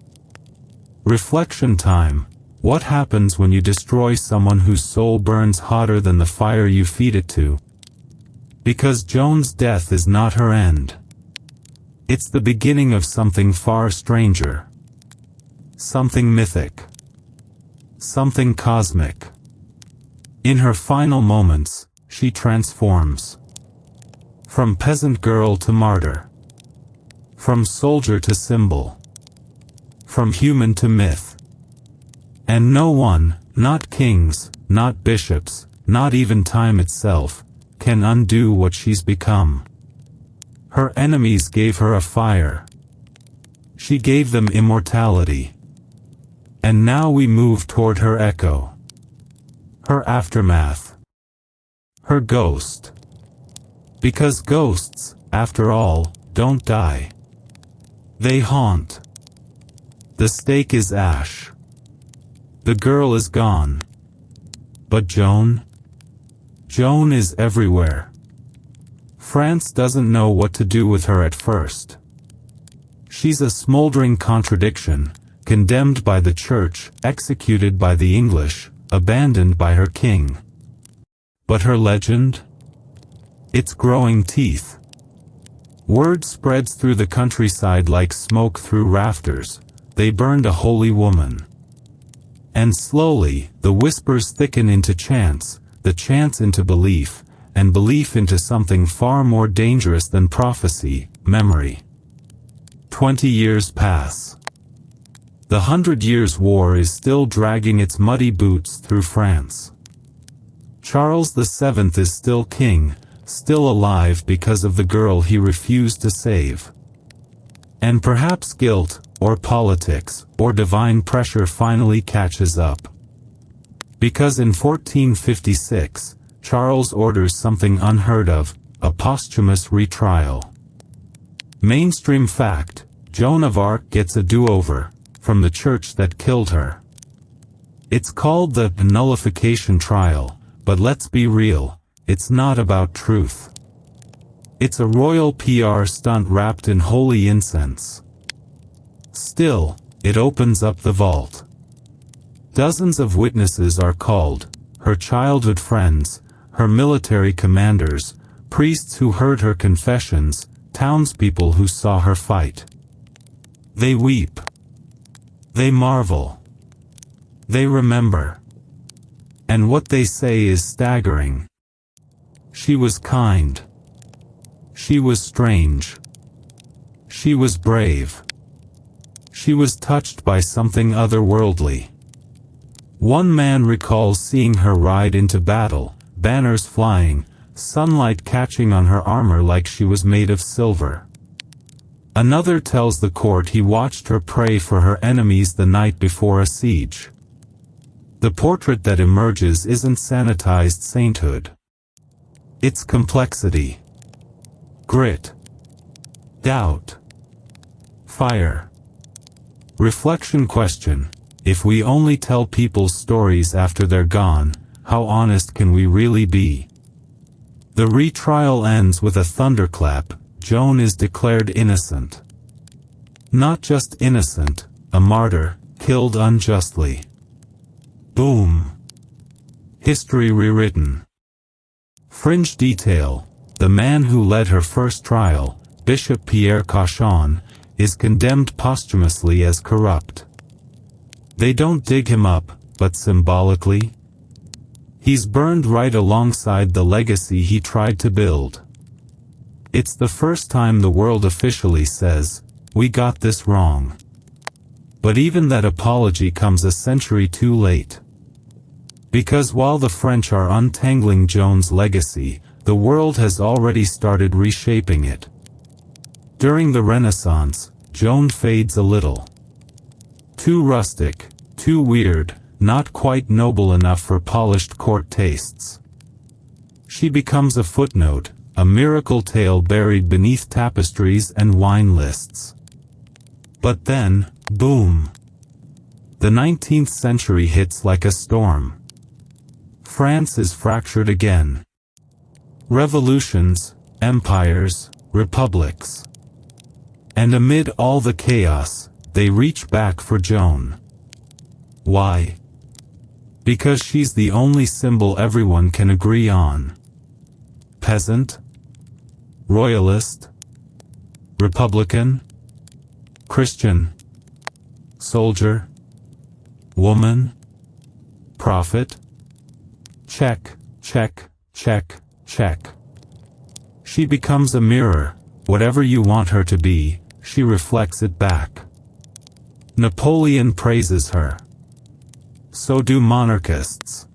Reflection time. What happens when you destroy someone whose soul burns hotter than the fire you feed it to? Because Joan's death is not her end. It's the beginning of something far stranger. Something mythic. Something cosmic. In her final moments, she transforms. From peasant girl to martyr. From soldier to symbol. From human to myth. And no one, not kings, not bishops, not even time itself, can undo what she's become. Her enemies gave her a fire. She gave them immortality. And now we move toward her echo. Her aftermath. Her ghost. Because ghosts, after all, don't die. They haunt. The stake is ash. The girl is gone. But Joan? Joan is everywhere. France doesn't know what to do with her at first. She's a smoldering contradiction, condemned by the church, executed by the English, abandoned by her king. But her legend? It's growing teeth. Word spreads through the countryside like smoke through rafters. They burned a holy woman. And slowly, the whispers thicken into chants, the chants into belief, and belief into something far more dangerous than prophecy, memory. 20 years pass. The 100 Years' War is still dragging its muddy boots through France. Charles VII is still king, still alive because of the girl he refused to save. And perhaps guilt, or politics, or divine pressure finally catches up. Because in 1456, Charles orders something unheard of, a posthumous retrial. Mainstream fact, Joan of Arc gets a do-over, from the church that killed her. It's called the nullification trial, but let's be real, it's not about truth. It's a royal PR stunt wrapped in holy incense. Still, it opens up the vault. Dozens of witnesses are called, her childhood friends, her military commanders, priests who heard her confessions, townspeople who saw her fight. They weep. They marvel. They remember. And what they say is staggering. She was kind. She was strange. She was brave. She was touched by something otherworldly. One man recalls seeing her ride into battle, banners flying, sunlight catching on her armor like she was made of silver. Another tells the court he watched her pray for her enemies the night before a siege. The portrait that emerges isn't sanitized sainthood. It's complexity. Grit. Doubt. Fire. Reflection question. If we only tell people's stories after they're gone, how honest can we really be? The retrial ends with a thunderclap. Joan is declared innocent. Not just innocent, a martyr, killed unjustly. Boom. History rewritten. Fringe detail. The man who led her first trial, Bishop Pierre Cauchon, is condemned posthumously as corrupt. They don't dig him up, but symbolically, he's burned right alongside the legacy he tried to build. It's the first time the world officially says, we got this wrong. But even that apology comes a century too late. Because while the French are untangling Joan's legacy, the world has already started reshaping it. During the Renaissance, Joan fades a little. Too rustic, too weird, not quite noble enough for polished court tastes. She becomes a footnote, a miracle tale buried beneath tapestries and wine lists. But then, boom! The 19th century hits like a storm. France is fractured again. Revolutions, empires, republics. And amid all the chaos, they reach back for Joan. Why? Because she's the only symbol everyone can agree on. Peasant? Royalist? Republican? Christian? Soldier? Woman? Prophet? Check, check, check, check. She becomes a mirror. Whatever you want her to be, she reflects it back. Napoleon praises her. So do monarchists.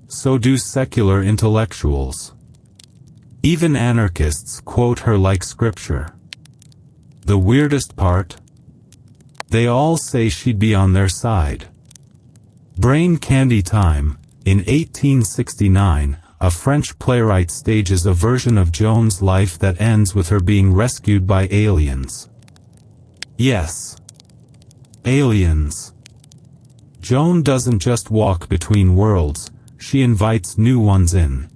So do secular intellectuals. Even anarchists quote her like scripture. The weirdest part? They all say she'd be on their side. Brain candy time. In 1869, a French playwright stages a version of Joan's life that ends with her being rescued by aliens. Yes. Aliens. Joan doesn't just walk between worlds, she invites new ones in.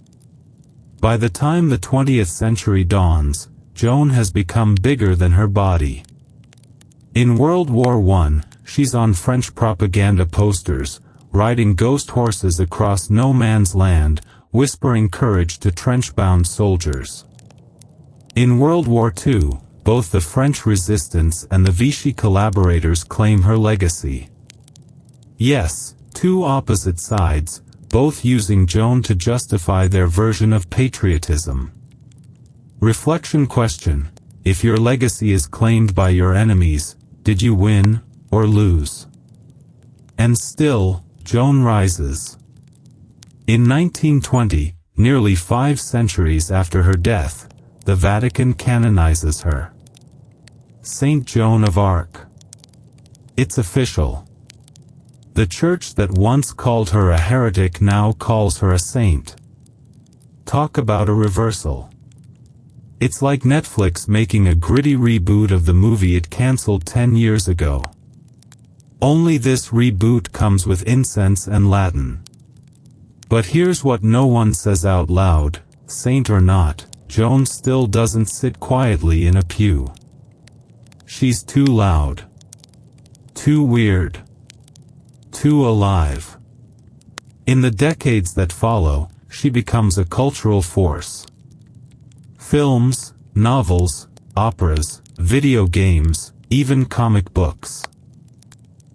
By the time the 20th century dawns, Joan has become bigger than her body. In World War I, she's on French propaganda posters, riding ghost horses across no man's land, whispering courage to trench-bound soldiers. In World War II, both the French resistance and the Vichy collaborators claim her legacy. Yes, two opposite sides, both using Joan to justify their version of patriotism. Reflection question: if your legacy is claimed by your enemies, did you win or lose? And still, Joan rises. In 1920, nearly 5 centuries after her death, the Vatican canonizes her. Saint Joan of Arc. It's official. The church that once called her a heretic now calls her a saint. Talk about a reversal. It's like Netflix making a gritty reboot of the movie it canceled 10 years ago. Only this reboot comes with incense and Latin. But here's what no one says out loud: saint or not, Joan still doesn't sit quietly in a pew. She's too loud. Too weird. Too alive. In the decades that follow, she becomes a cultural force. Films, novels, operas, video games, even comic books.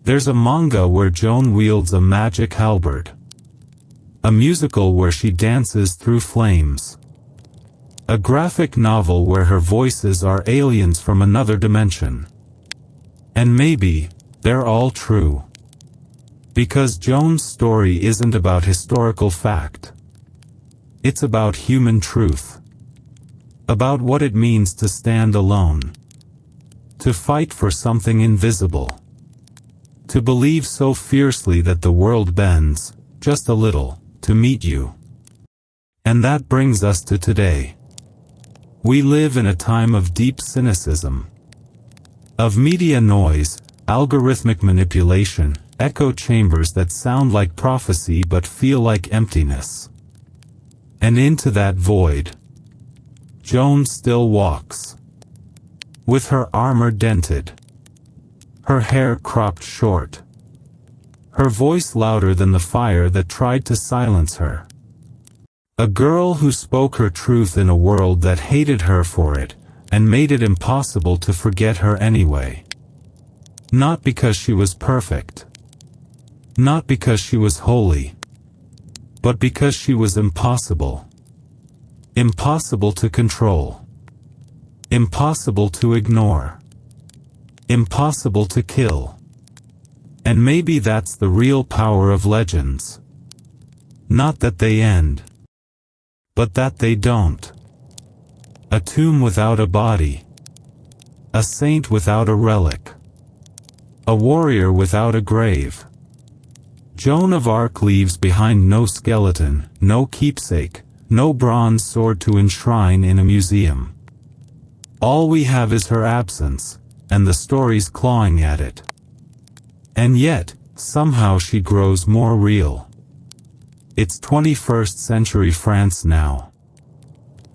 There's a manga where Joan wields a magic halberd. A musical where she dances through flames. A graphic novel where her voices are aliens from another dimension. And maybe, they're all true. Because Joan's story isn't about historical fact. It's about human truth. About what it means to stand alone. To fight for something invisible. To believe so fiercely that the world bends, just a little, to meet you. And that brings us to today. We live in a time of deep cynicism. Of media noise, algorithmic manipulation, echo chambers that sound like prophecy but feel like emptiness. And into that void, Joan still walks. With her armor dented. Her hair cropped short. Her voice louder than the fire that tried to silence her. A girl who spoke her truth in a world that hated her for it, and made it impossible to forget her anyway. Not because she was perfect. Not because she was holy. But because she was impossible. Impossible to control. Impossible to ignore. impossible to kill. And maybe that's the real power of legends. Not that they end, but that they don't. A tomb without a body. A saint without a relic. A warrior without a grave. Joan of Arc leaves behind no skeleton, no keepsake, no bronze sword to enshrine in a museum. All we have is her absence, and the stories clawing at it. And yet, somehow she grows more real. It's 21st century France now.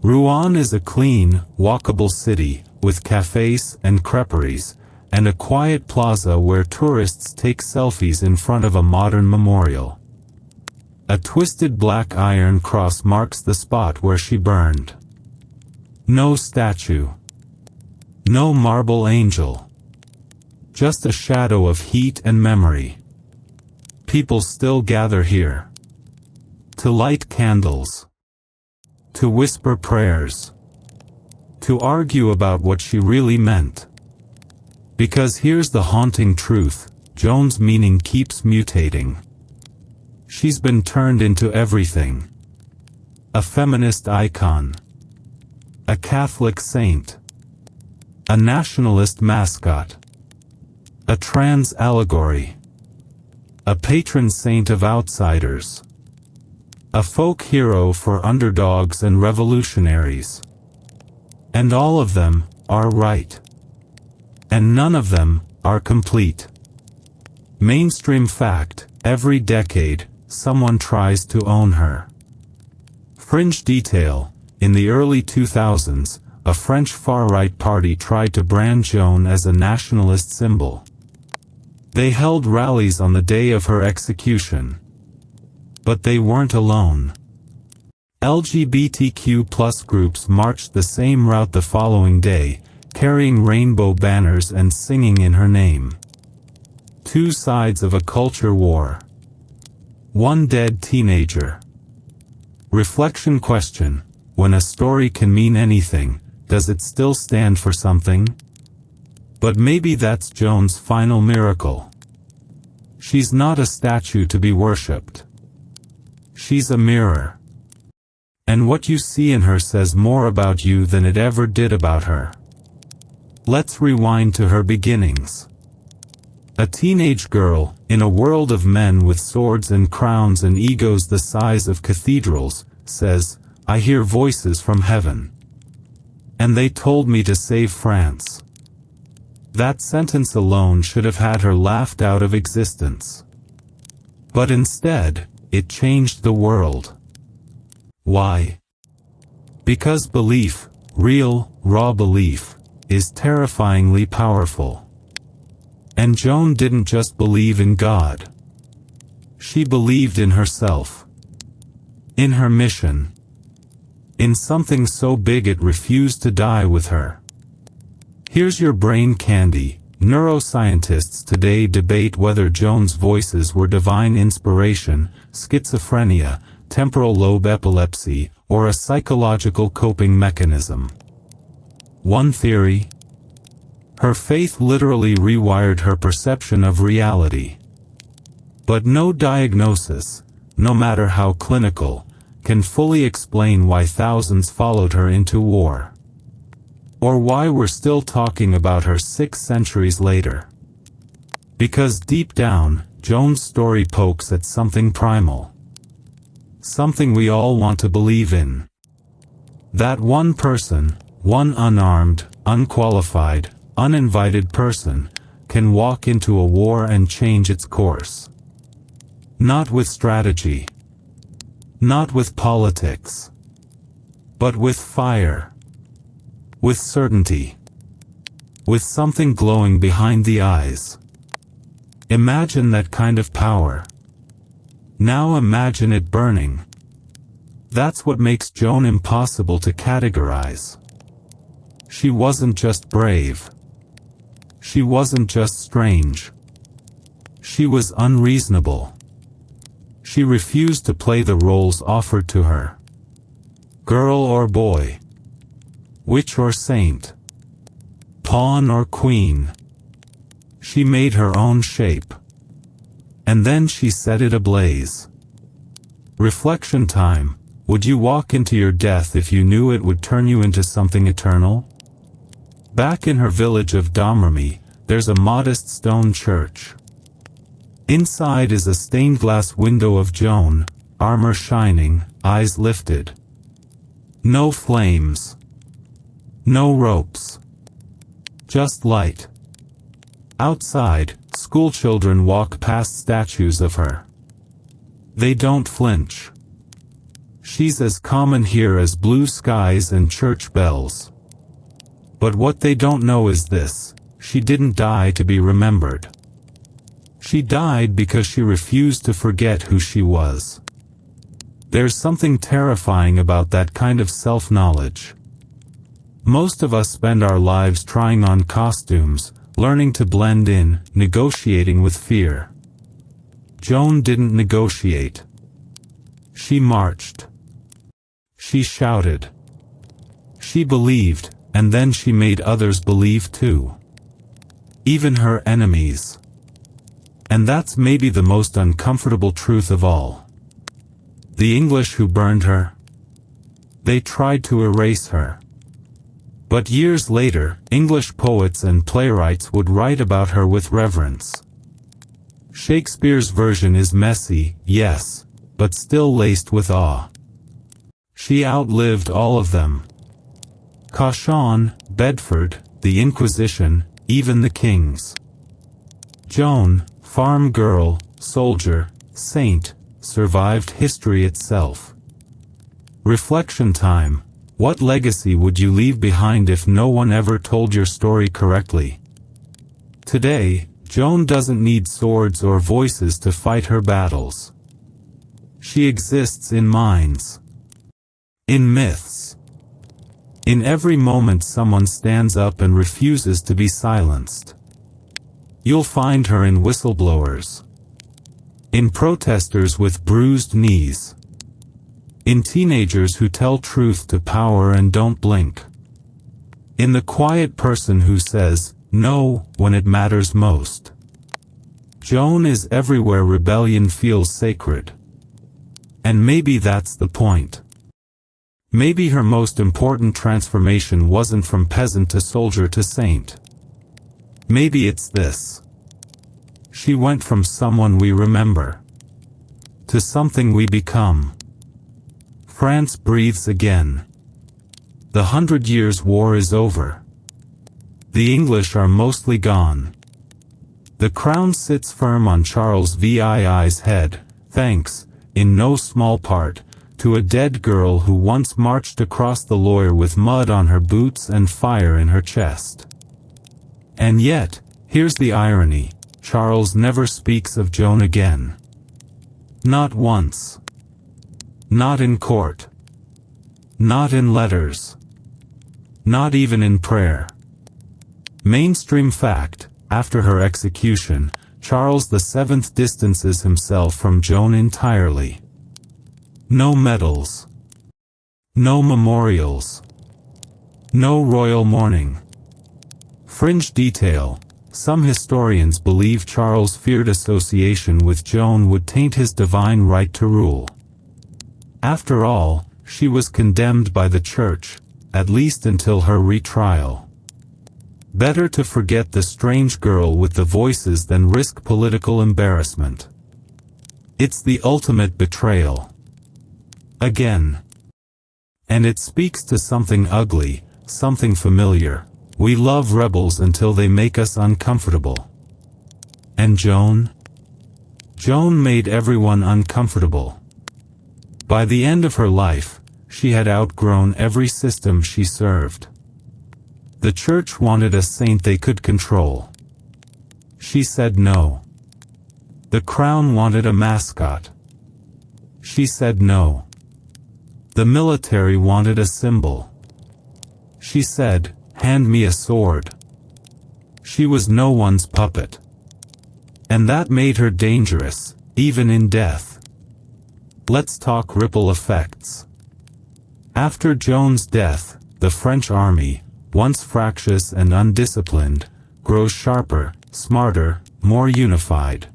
Rouen is a clean, walkable city, with cafes and creperies, and a quiet plaza where tourists take selfies in front of a modern memorial. A twisted black iron cross marks the spot where she burned. No statue. No marble angel. Just a shadow of heat and memory. People still gather here. To light candles. To whisper prayers. To argue about what she really meant. Because here's the haunting truth, Joan's meaning keeps mutating. She's been turned into everything. A feminist icon. A Catholic saint. A nationalist mascot. A trans allegory. A patron saint of outsiders. A folk hero for underdogs and revolutionaries. And all of them are right. And none of them are complete. Mainstream fact, every decade, someone tries to own her. Fringe detail, in the early 2000s, a French far-right party tried to brand Joan as a nationalist symbol. They held rallies on the day of her execution. But they weren't alone. LGBTQ+ groups marched the same route the following day, carrying rainbow banners and singing in her name. Two sides of a culture war. One dead teenager. Reflection question: when a story can mean anything, does it still stand for something? But maybe that's Joan's final miracle. She's not a statue to be worshipped. She's a mirror. And what you see in her says more about you than it ever did about her. Let's rewind to her beginnings. A teenage girl, in a world of men with swords and crowns and egos the size of cathedrals, says, "I hear voices from heaven. And they told me to save France." That sentence alone should have had her laughed out of existence. But instead, it changed the world. Why? Because belief, real, raw belief, is terrifyingly powerful. And Joan didn't just believe in God. She believed in herself. In her mission. In something so big it refused to die with her. Here's your brain candy. Neuroscientists today debate whether Joan's voices were divine inspiration, schizophrenia, temporal lobe epilepsy, or a psychological coping mechanism. One theory: her faith literally rewired her perception of reality. But no diagnosis, no matter how clinical, can fully explain why thousands followed her into war. Or why we're still talking about her 6 centuries later. Because deep down, Joan's story pokes at something primal. Something we all want to believe in. That one person, one unarmed, unqualified, uninvited person, can walk into a war and change its course. Not with strategy. Not with politics. But with fire. With certainty. With something glowing behind the eyes. Imagine that kind of power. Now imagine it burning. That's what makes Joan impossible to categorize. She wasn't just brave. She wasn't just strange. She was unreasonable. She refused to play the roles offered to her. Girl or boy. Witch or saint. Pawn or queen. She made her own shape. And then she set it ablaze. Reflection time. Would you walk into your death if you knew it would turn you into something eternal? Back in her village of Domremy, there's a modest stone church. Inside is a stained glass window of Joan, armor shining, eyes lifted. No flames. No ropes. Just light. Outside, schoolchildren walk past statues of her. They don't flinch. She's as common here as blue skies and church bells. But what they don't know is this: she didn't die to be remembered. She died because she refused to forget who she was. There's something terrifying about that kind of self-knowledge. Most of us spend our lives trying on costumes, learning to blend in, negotiating with fear. Joan didn't negotiate. She marched. She shouted. She believed, and then she made others believe too. Even her enemies. And that's maybe the most uncomfortable truth of all. The English who burned her. They tried to erase her. But years later, English poets and playwrights would write about her with reverence. Shakespeare's version is messy, yes, but still laced with awe. She outlived all of them. Cauchon, Bedford, the Inquisition, even the kings. Joan, farm girl, soldier, saint, survived history itself. Reflection time. What legacy would you leave behind if no one ever told your story correctly? Today, Joan doesn't need swords or voices to fight her battles. She exists in minds. In myths. In every moment someone stands up and refuses to be silenced. You'll find her in whistleblowers. In protesters with bruised knees. In teenagers who tell truth to power and don't blink. In the quiet person who says, no, when it matters most. Joan is everywhere rebellion feels sacred. And maybe that's the point. Maybe her most important transformation wasn't from peasant to soldier to saint. Maybe it's this. She went from someone we remember to something we become. France breathes again. The 100 Years' War is over. The English are mostly gone. The crown sits firm on Charles VII's head, thanks, in no small part, to a dead girl who once marched across the Loire with mud on her boots and fire in her chest. And yet, here's the irony, Charles never speaks of Joan again. Not once. Not in court. Not in letters. Not even in prayer. Mainstream fact, after her execution, Charles VII distances himself from Joan entirely. No medals. No memorials. No royal mourning. Fringe detail. Some historians believe Charles feared association with Joan would taint his divine right to rule. After all, she was condemned by the Church, at least until her retrial. Better to forget the strange girl with the voices than risk political embarrassment. It's the ultimate betrayal. Again. And it speaks to something ugly, something familiar. We love rebels until they make us uncomfortable. And Joan? Joan made everyone uncomfortable. By the end of her life, she had outgrown every system she served. The Church wanted a saint they could control. She said no. The Crown wanted a mascot. She said no. The military wanted a symbol. She said, hand me a sword. She was no one's puppet. And that made her dangerous, even in death. Let's talk ripple effects. After Joan's death, the French army, once fractious and undisciplined, grows sharper, smarter, more unified.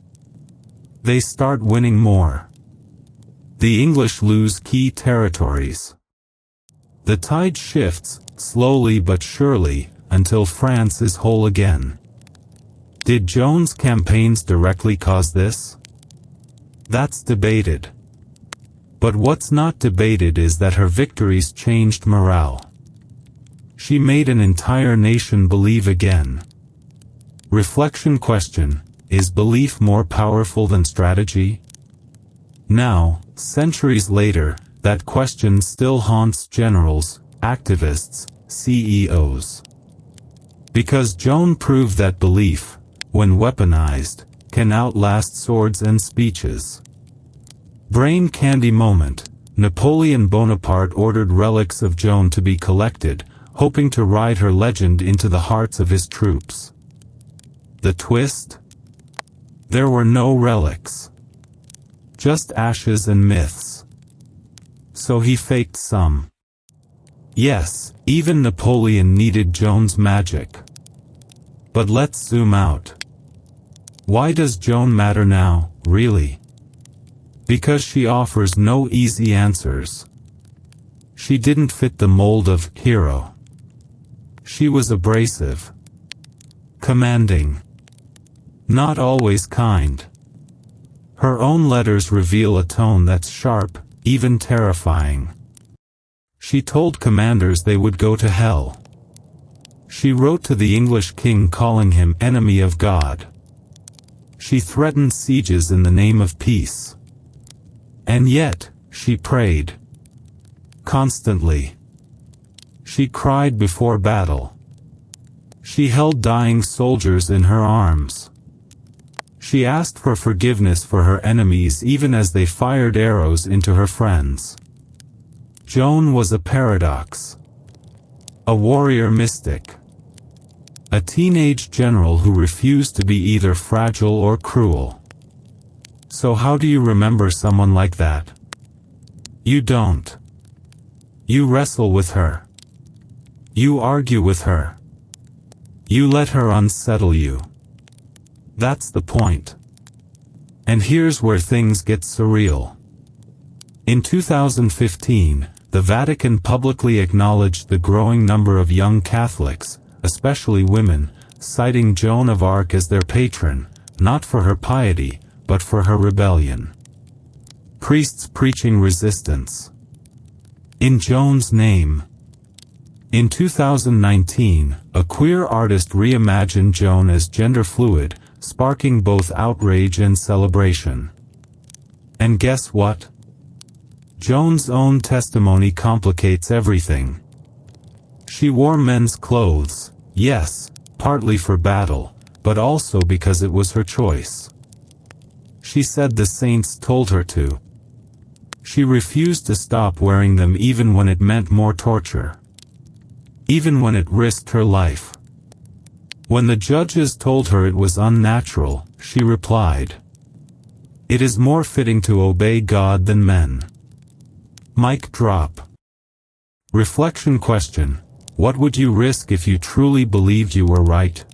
They start winning more. The English lose key territories. The tide shifts, slowly but surely, until France is whole again. Did Joan's campaigns directly cause this? That's debated. But what's not debated is that her victories changed morale. She made an entire nation believe again. Reflection question: is belief more powerful than strategy? Now, centuries later, that question still haunts generals, activists, CEOs. Because Joan proved that belief, when weaponized, can outlast swords and speeches. Brain candy moment: Napoleon Bonaparte ordered relics of Joan to be collected, hoping to ride her legend into the hearts of his troops. The twist? There were no relics. Just ashes and myths. So he faked some. Yes, even Napoleon needed Joan's magic. But let's zoom out. Why does Joan matter now, really? Because she offers no easy answers. She didn't fit the mold of hero. She was abrasive. Commanding. Not always kind. Her own letters reveal a tone that's sharp, even terrifying. She told commanders they would go to hell. She wrote to the English king calling him enemy of God. She threatened sieges in the name of peace. And yet, she prayed. Constantly. She cried before battle. She held dying soldiers in her arms. She asked for forgiveness for her enemies even as they fired arrows into her friends. Joan was a paradox. A warrior mystic. A teenage general who refused to be either fragile or cruel. So how do you remember someone like that? You don't. You wrestle with her. You argue with her. You let her unsettle you. That's the point. And here's where things get surreal. In 2015, the Vatican publicly acknowledged the growing number of young Catholics, especially women, citing Joan of Arc as their patron, not for her piety, but for her rebellion. Priests preaching resistance. In Joan's name. In 2019, a queer artist reimagined Joan as gender fluid, sparking both outrage and celebration. And guess what? Joan's own testimony complicates everything. She wore men's clothes, yes, partly for battle, but also because it was her choice. She said the saints told her to. She refused to stop wearing them even when it meant more torture. Even when it risked her life. When the judges told her it was unnatural, she replied, "It is more fitting to obey God than men." Mic drop. Reflection question: what would you risk if you truly believed you were right?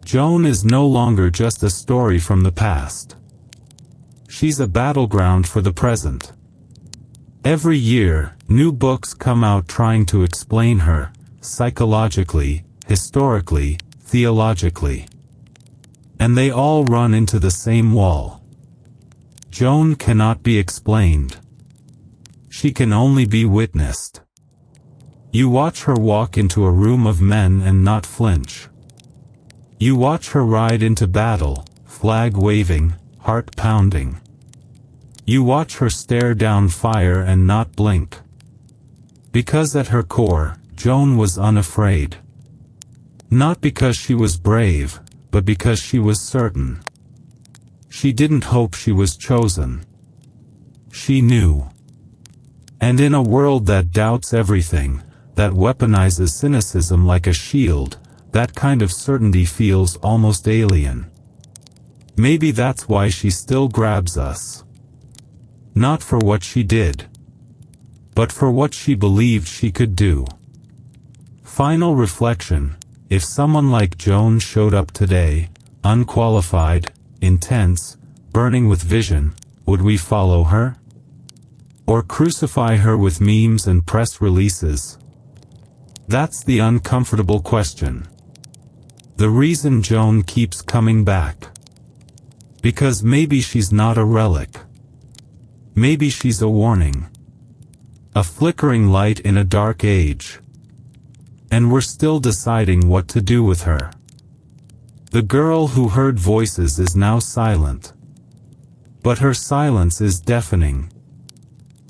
Joan is no longer just a story from the past. She's a battleground for the present. Every year, new books come out trying to explain her, psychologically, historically, theologically. And they all run into the same wall. Joan cannot be explained. She can only be witnessed. You watch her walk into a room of men and not flinch. You watch her ride into battle, flag waving, heart pounding. You watch her stare down fire and not blink. Because at her core, Joan was unafraid. Not because she was brave, but because she was certain. She didn't hope she was chosen. She knew. And in a world that doubts everything, that weaponizes cynicism like a shield, that kind of certainty feels almost alien. Maybe that's why she still grabs us. Not for what she did, but for what she believed she could do. Final reflection: if someone like Joan showed up today, unqualified, intense, burning with vision, would we follow her? Or crucify her with memes and press releases? That's the uncomfortable question. The reason Joan keeps coming back. Because maybe she's not a relic. Maybe she's a warning. A flickering light in a dark age. And we're still deciding what to do with her. The girl who heard voices is now silent. But her silence is deafening.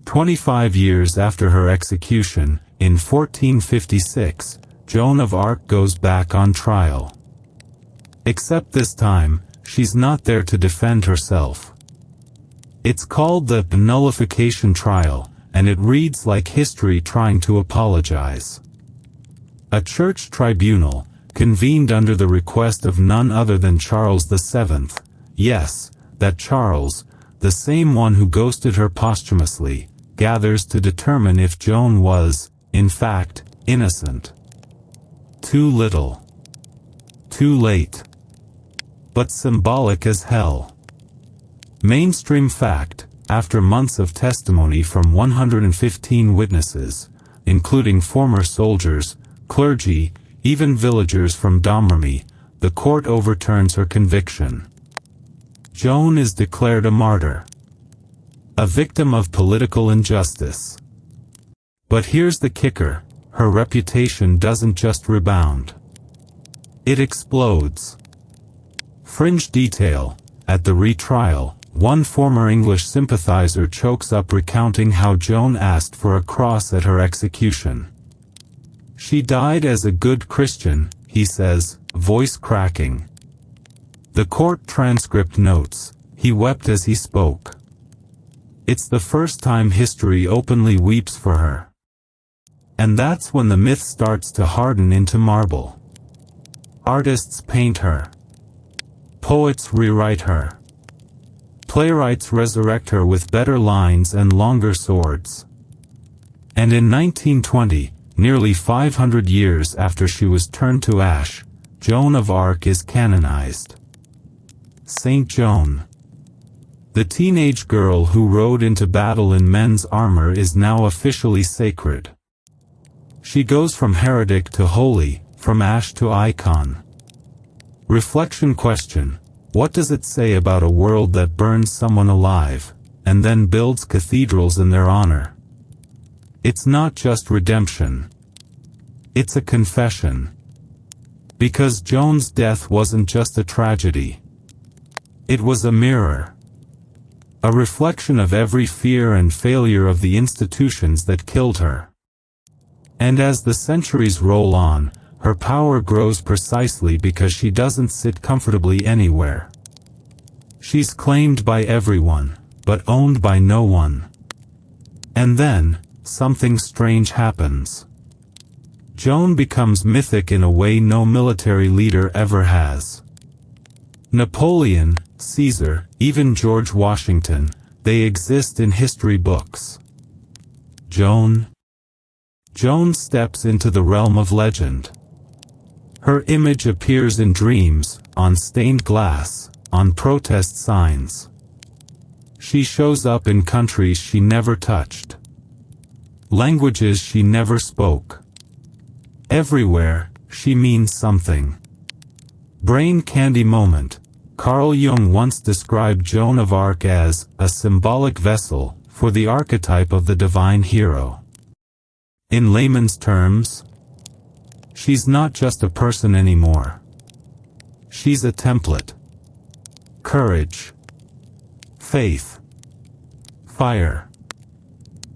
25 years after her execution, in 1456, Joan of Arc goes back on trial. Except this time, she's not there to defend herself. It's called the nullification trial, and it reads like history trying to apologize. A church tribunal, convened under the request of none other than Charles VII, yes, that Charles, the same one who ghosted her posthumously, gathers to determine if Joan was, in fact, innocent. Too little. Too late. But symbolic as hell. Mainstream fact, after months of testimony from 115 witnesses, including former soldiers, clergy, even villagers from Domremy, the court overturns her conviction. Joan is declared a martyr. A victim of political injustice. But here's the kicker, her reputation doesn't just rebound. It explodes. Fringe detail, at the retrial, one former English sympathizer chokes up recounting how Joan asked for a cross at her execution. She died as a good Christian, he says, voice cracking. The court transcript notes, he wept as he spoke. It's the first time history openly weeps for her. And that's when the myth starts to harden into marble. Artists paint her. Poets rewrite her. Playwrights resurrect her with better lines and longer swords. And in 1920, nearly 500 years after she was turned to ash, Joan of Arc is canonized. Saint Joan. The teenage girl who rode into battle in men's armor is now officially sacred. She goes from heretic to holy, from ash to icon. Reflection question, what does it say about a world that burns someone alive, and then builds cathedrals in their honor? It's not just redemption. It's a confession. Because Joan's death wasn't just a tragedy. It was a mirror. A reflection of every fear and failure of the institutions that killed her. And as the centuries roll on, her power grows precisely because she doesn't sit comfortably anywhere. She's claimed by everyone, but owned by no one. And then, something strange happens. Joan becomes mythic in a way no military leader ever has. Napoleon, Caesar, even George Washington, they exist in history books. Joan steps into the realm of legend. Her image appears in dreams, on stained glass, on protest signs. She shows up in countries she never touched. Languages she never spoke. Everywhere, she means something. Brain candy moment. Carl Jung once described Joan of Arc as a symbolic vessel for the archetype of the divine hero. In layman's terms, she's not just a person anymore. She's a template. Courage. Faith. Fire.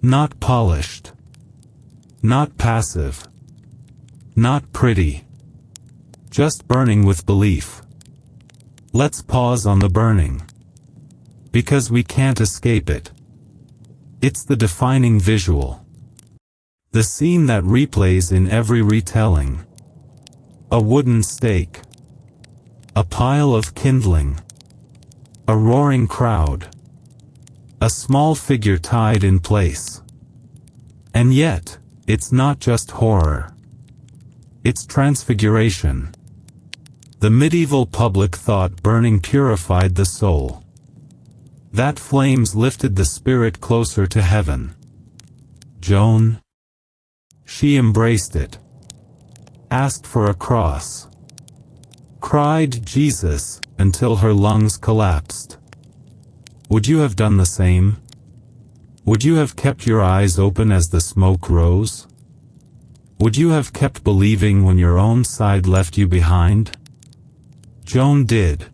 Not polished. Not passive. Not pretty. Just burning with belief. Let's pause on the burning. Because we can't escape it. It's the defining visual. The scene that replays in every retelling. A wooden stake. A pile of kindling. A roaring crowd. A small figure tied in place. And yet, it's not just horror. It's transfiguration. The medieval public thought burning purified the soul. That flames lifted the spirit closer to heaven. Joan? She embraced it. Asked for a cross. Cried Jesus, until her lungs collapsed. Would you have done the same? Would you have kept your eyes open as the smoke rose? Would you have kept believing when your own side left you behind? Joan did.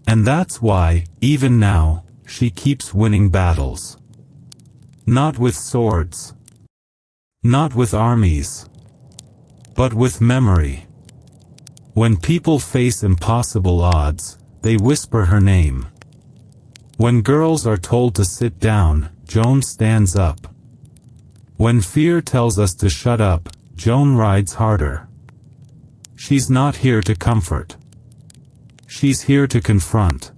And that's why, even now, she keeps winning battles. Not with swords. Not with armies. But with memory. When people face impossible odds, they whisper her name. When girls are told to sit down, Joan stands up. When fear tells us to shut up, Joan rides harder. She's not here to comfort. She's here to confront.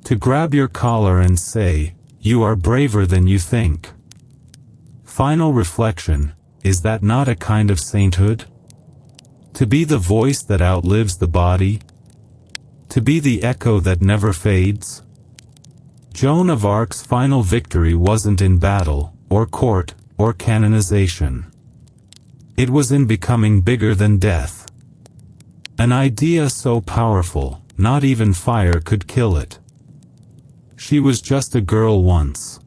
To grab your collar and say, "You are braver than you think." Final reflection, is that not a kind of sainthood? To be the voice that outlives the body? To be the echo that never fades? Joan of Arc's final victory wasn't in battle, or court, or canonization. It was in becoming bigger than death. An idea so powerful, not even fire could kill it. She was just a girl once.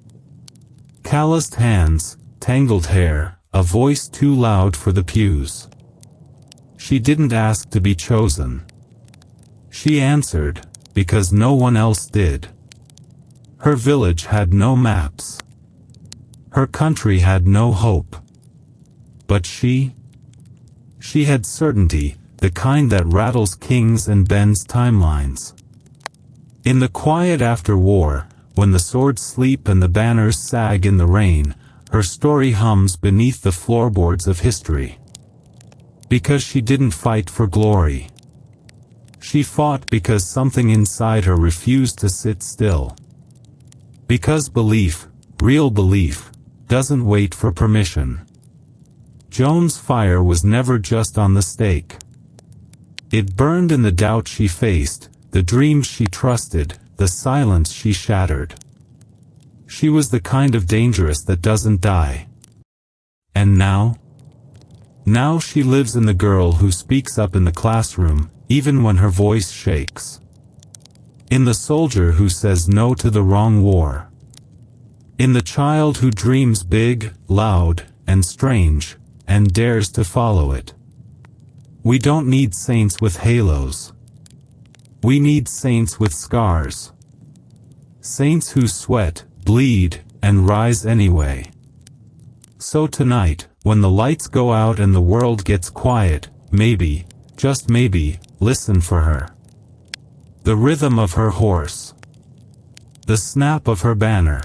Calloused hands, tangled hair, a voice too loud for the pews. She didn't ask to be chosen. She answered, because no one else did. Her village had no maps. Her country had no hope. But she had certainty, the kind that rattles kings and bends timelines. In the quiet after war, when the swords sleep and the banners sag in the rain, her story hums beneath the floorboards of history. Because she didn't fight for glory. She fought because something inside her refused to sit still. Because belief, real belief, doesn't wait for permission. Joan's fire was never just on the stake. It burned in the doubt she faced, the dreams she trusted, the silence she shattered. She was the kind of dangerous that doesn't die. And now? Now she lives in the girl who speaks up in the classroom, even when her voice shakes. In the soldier who says no to the wrong war. In the child who dreams big, loud, and strange, and dares to follow it. We don't need saints with halos. We need saints with scars. Saints who sweat, bleed, and rise anyway. So tonight, when the lights go out and the world gets quiet, maybe, just maybe, listen for her. The rhythm of her horse. The snap of her banner.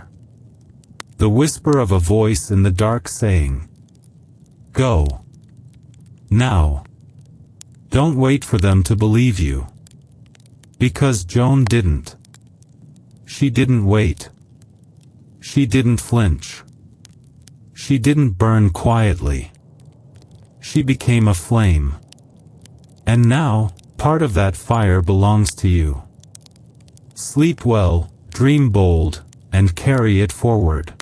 The whisper of a voice in the dark saying, "Go. Now." Don't wait for them to believe you. Because Joan didn't. She didn't wait. She didn't flinch. She didn't burn quietly. She became a flame. And now, part of that fire belongs to you. Sleep well, dream bold, and carry it forward.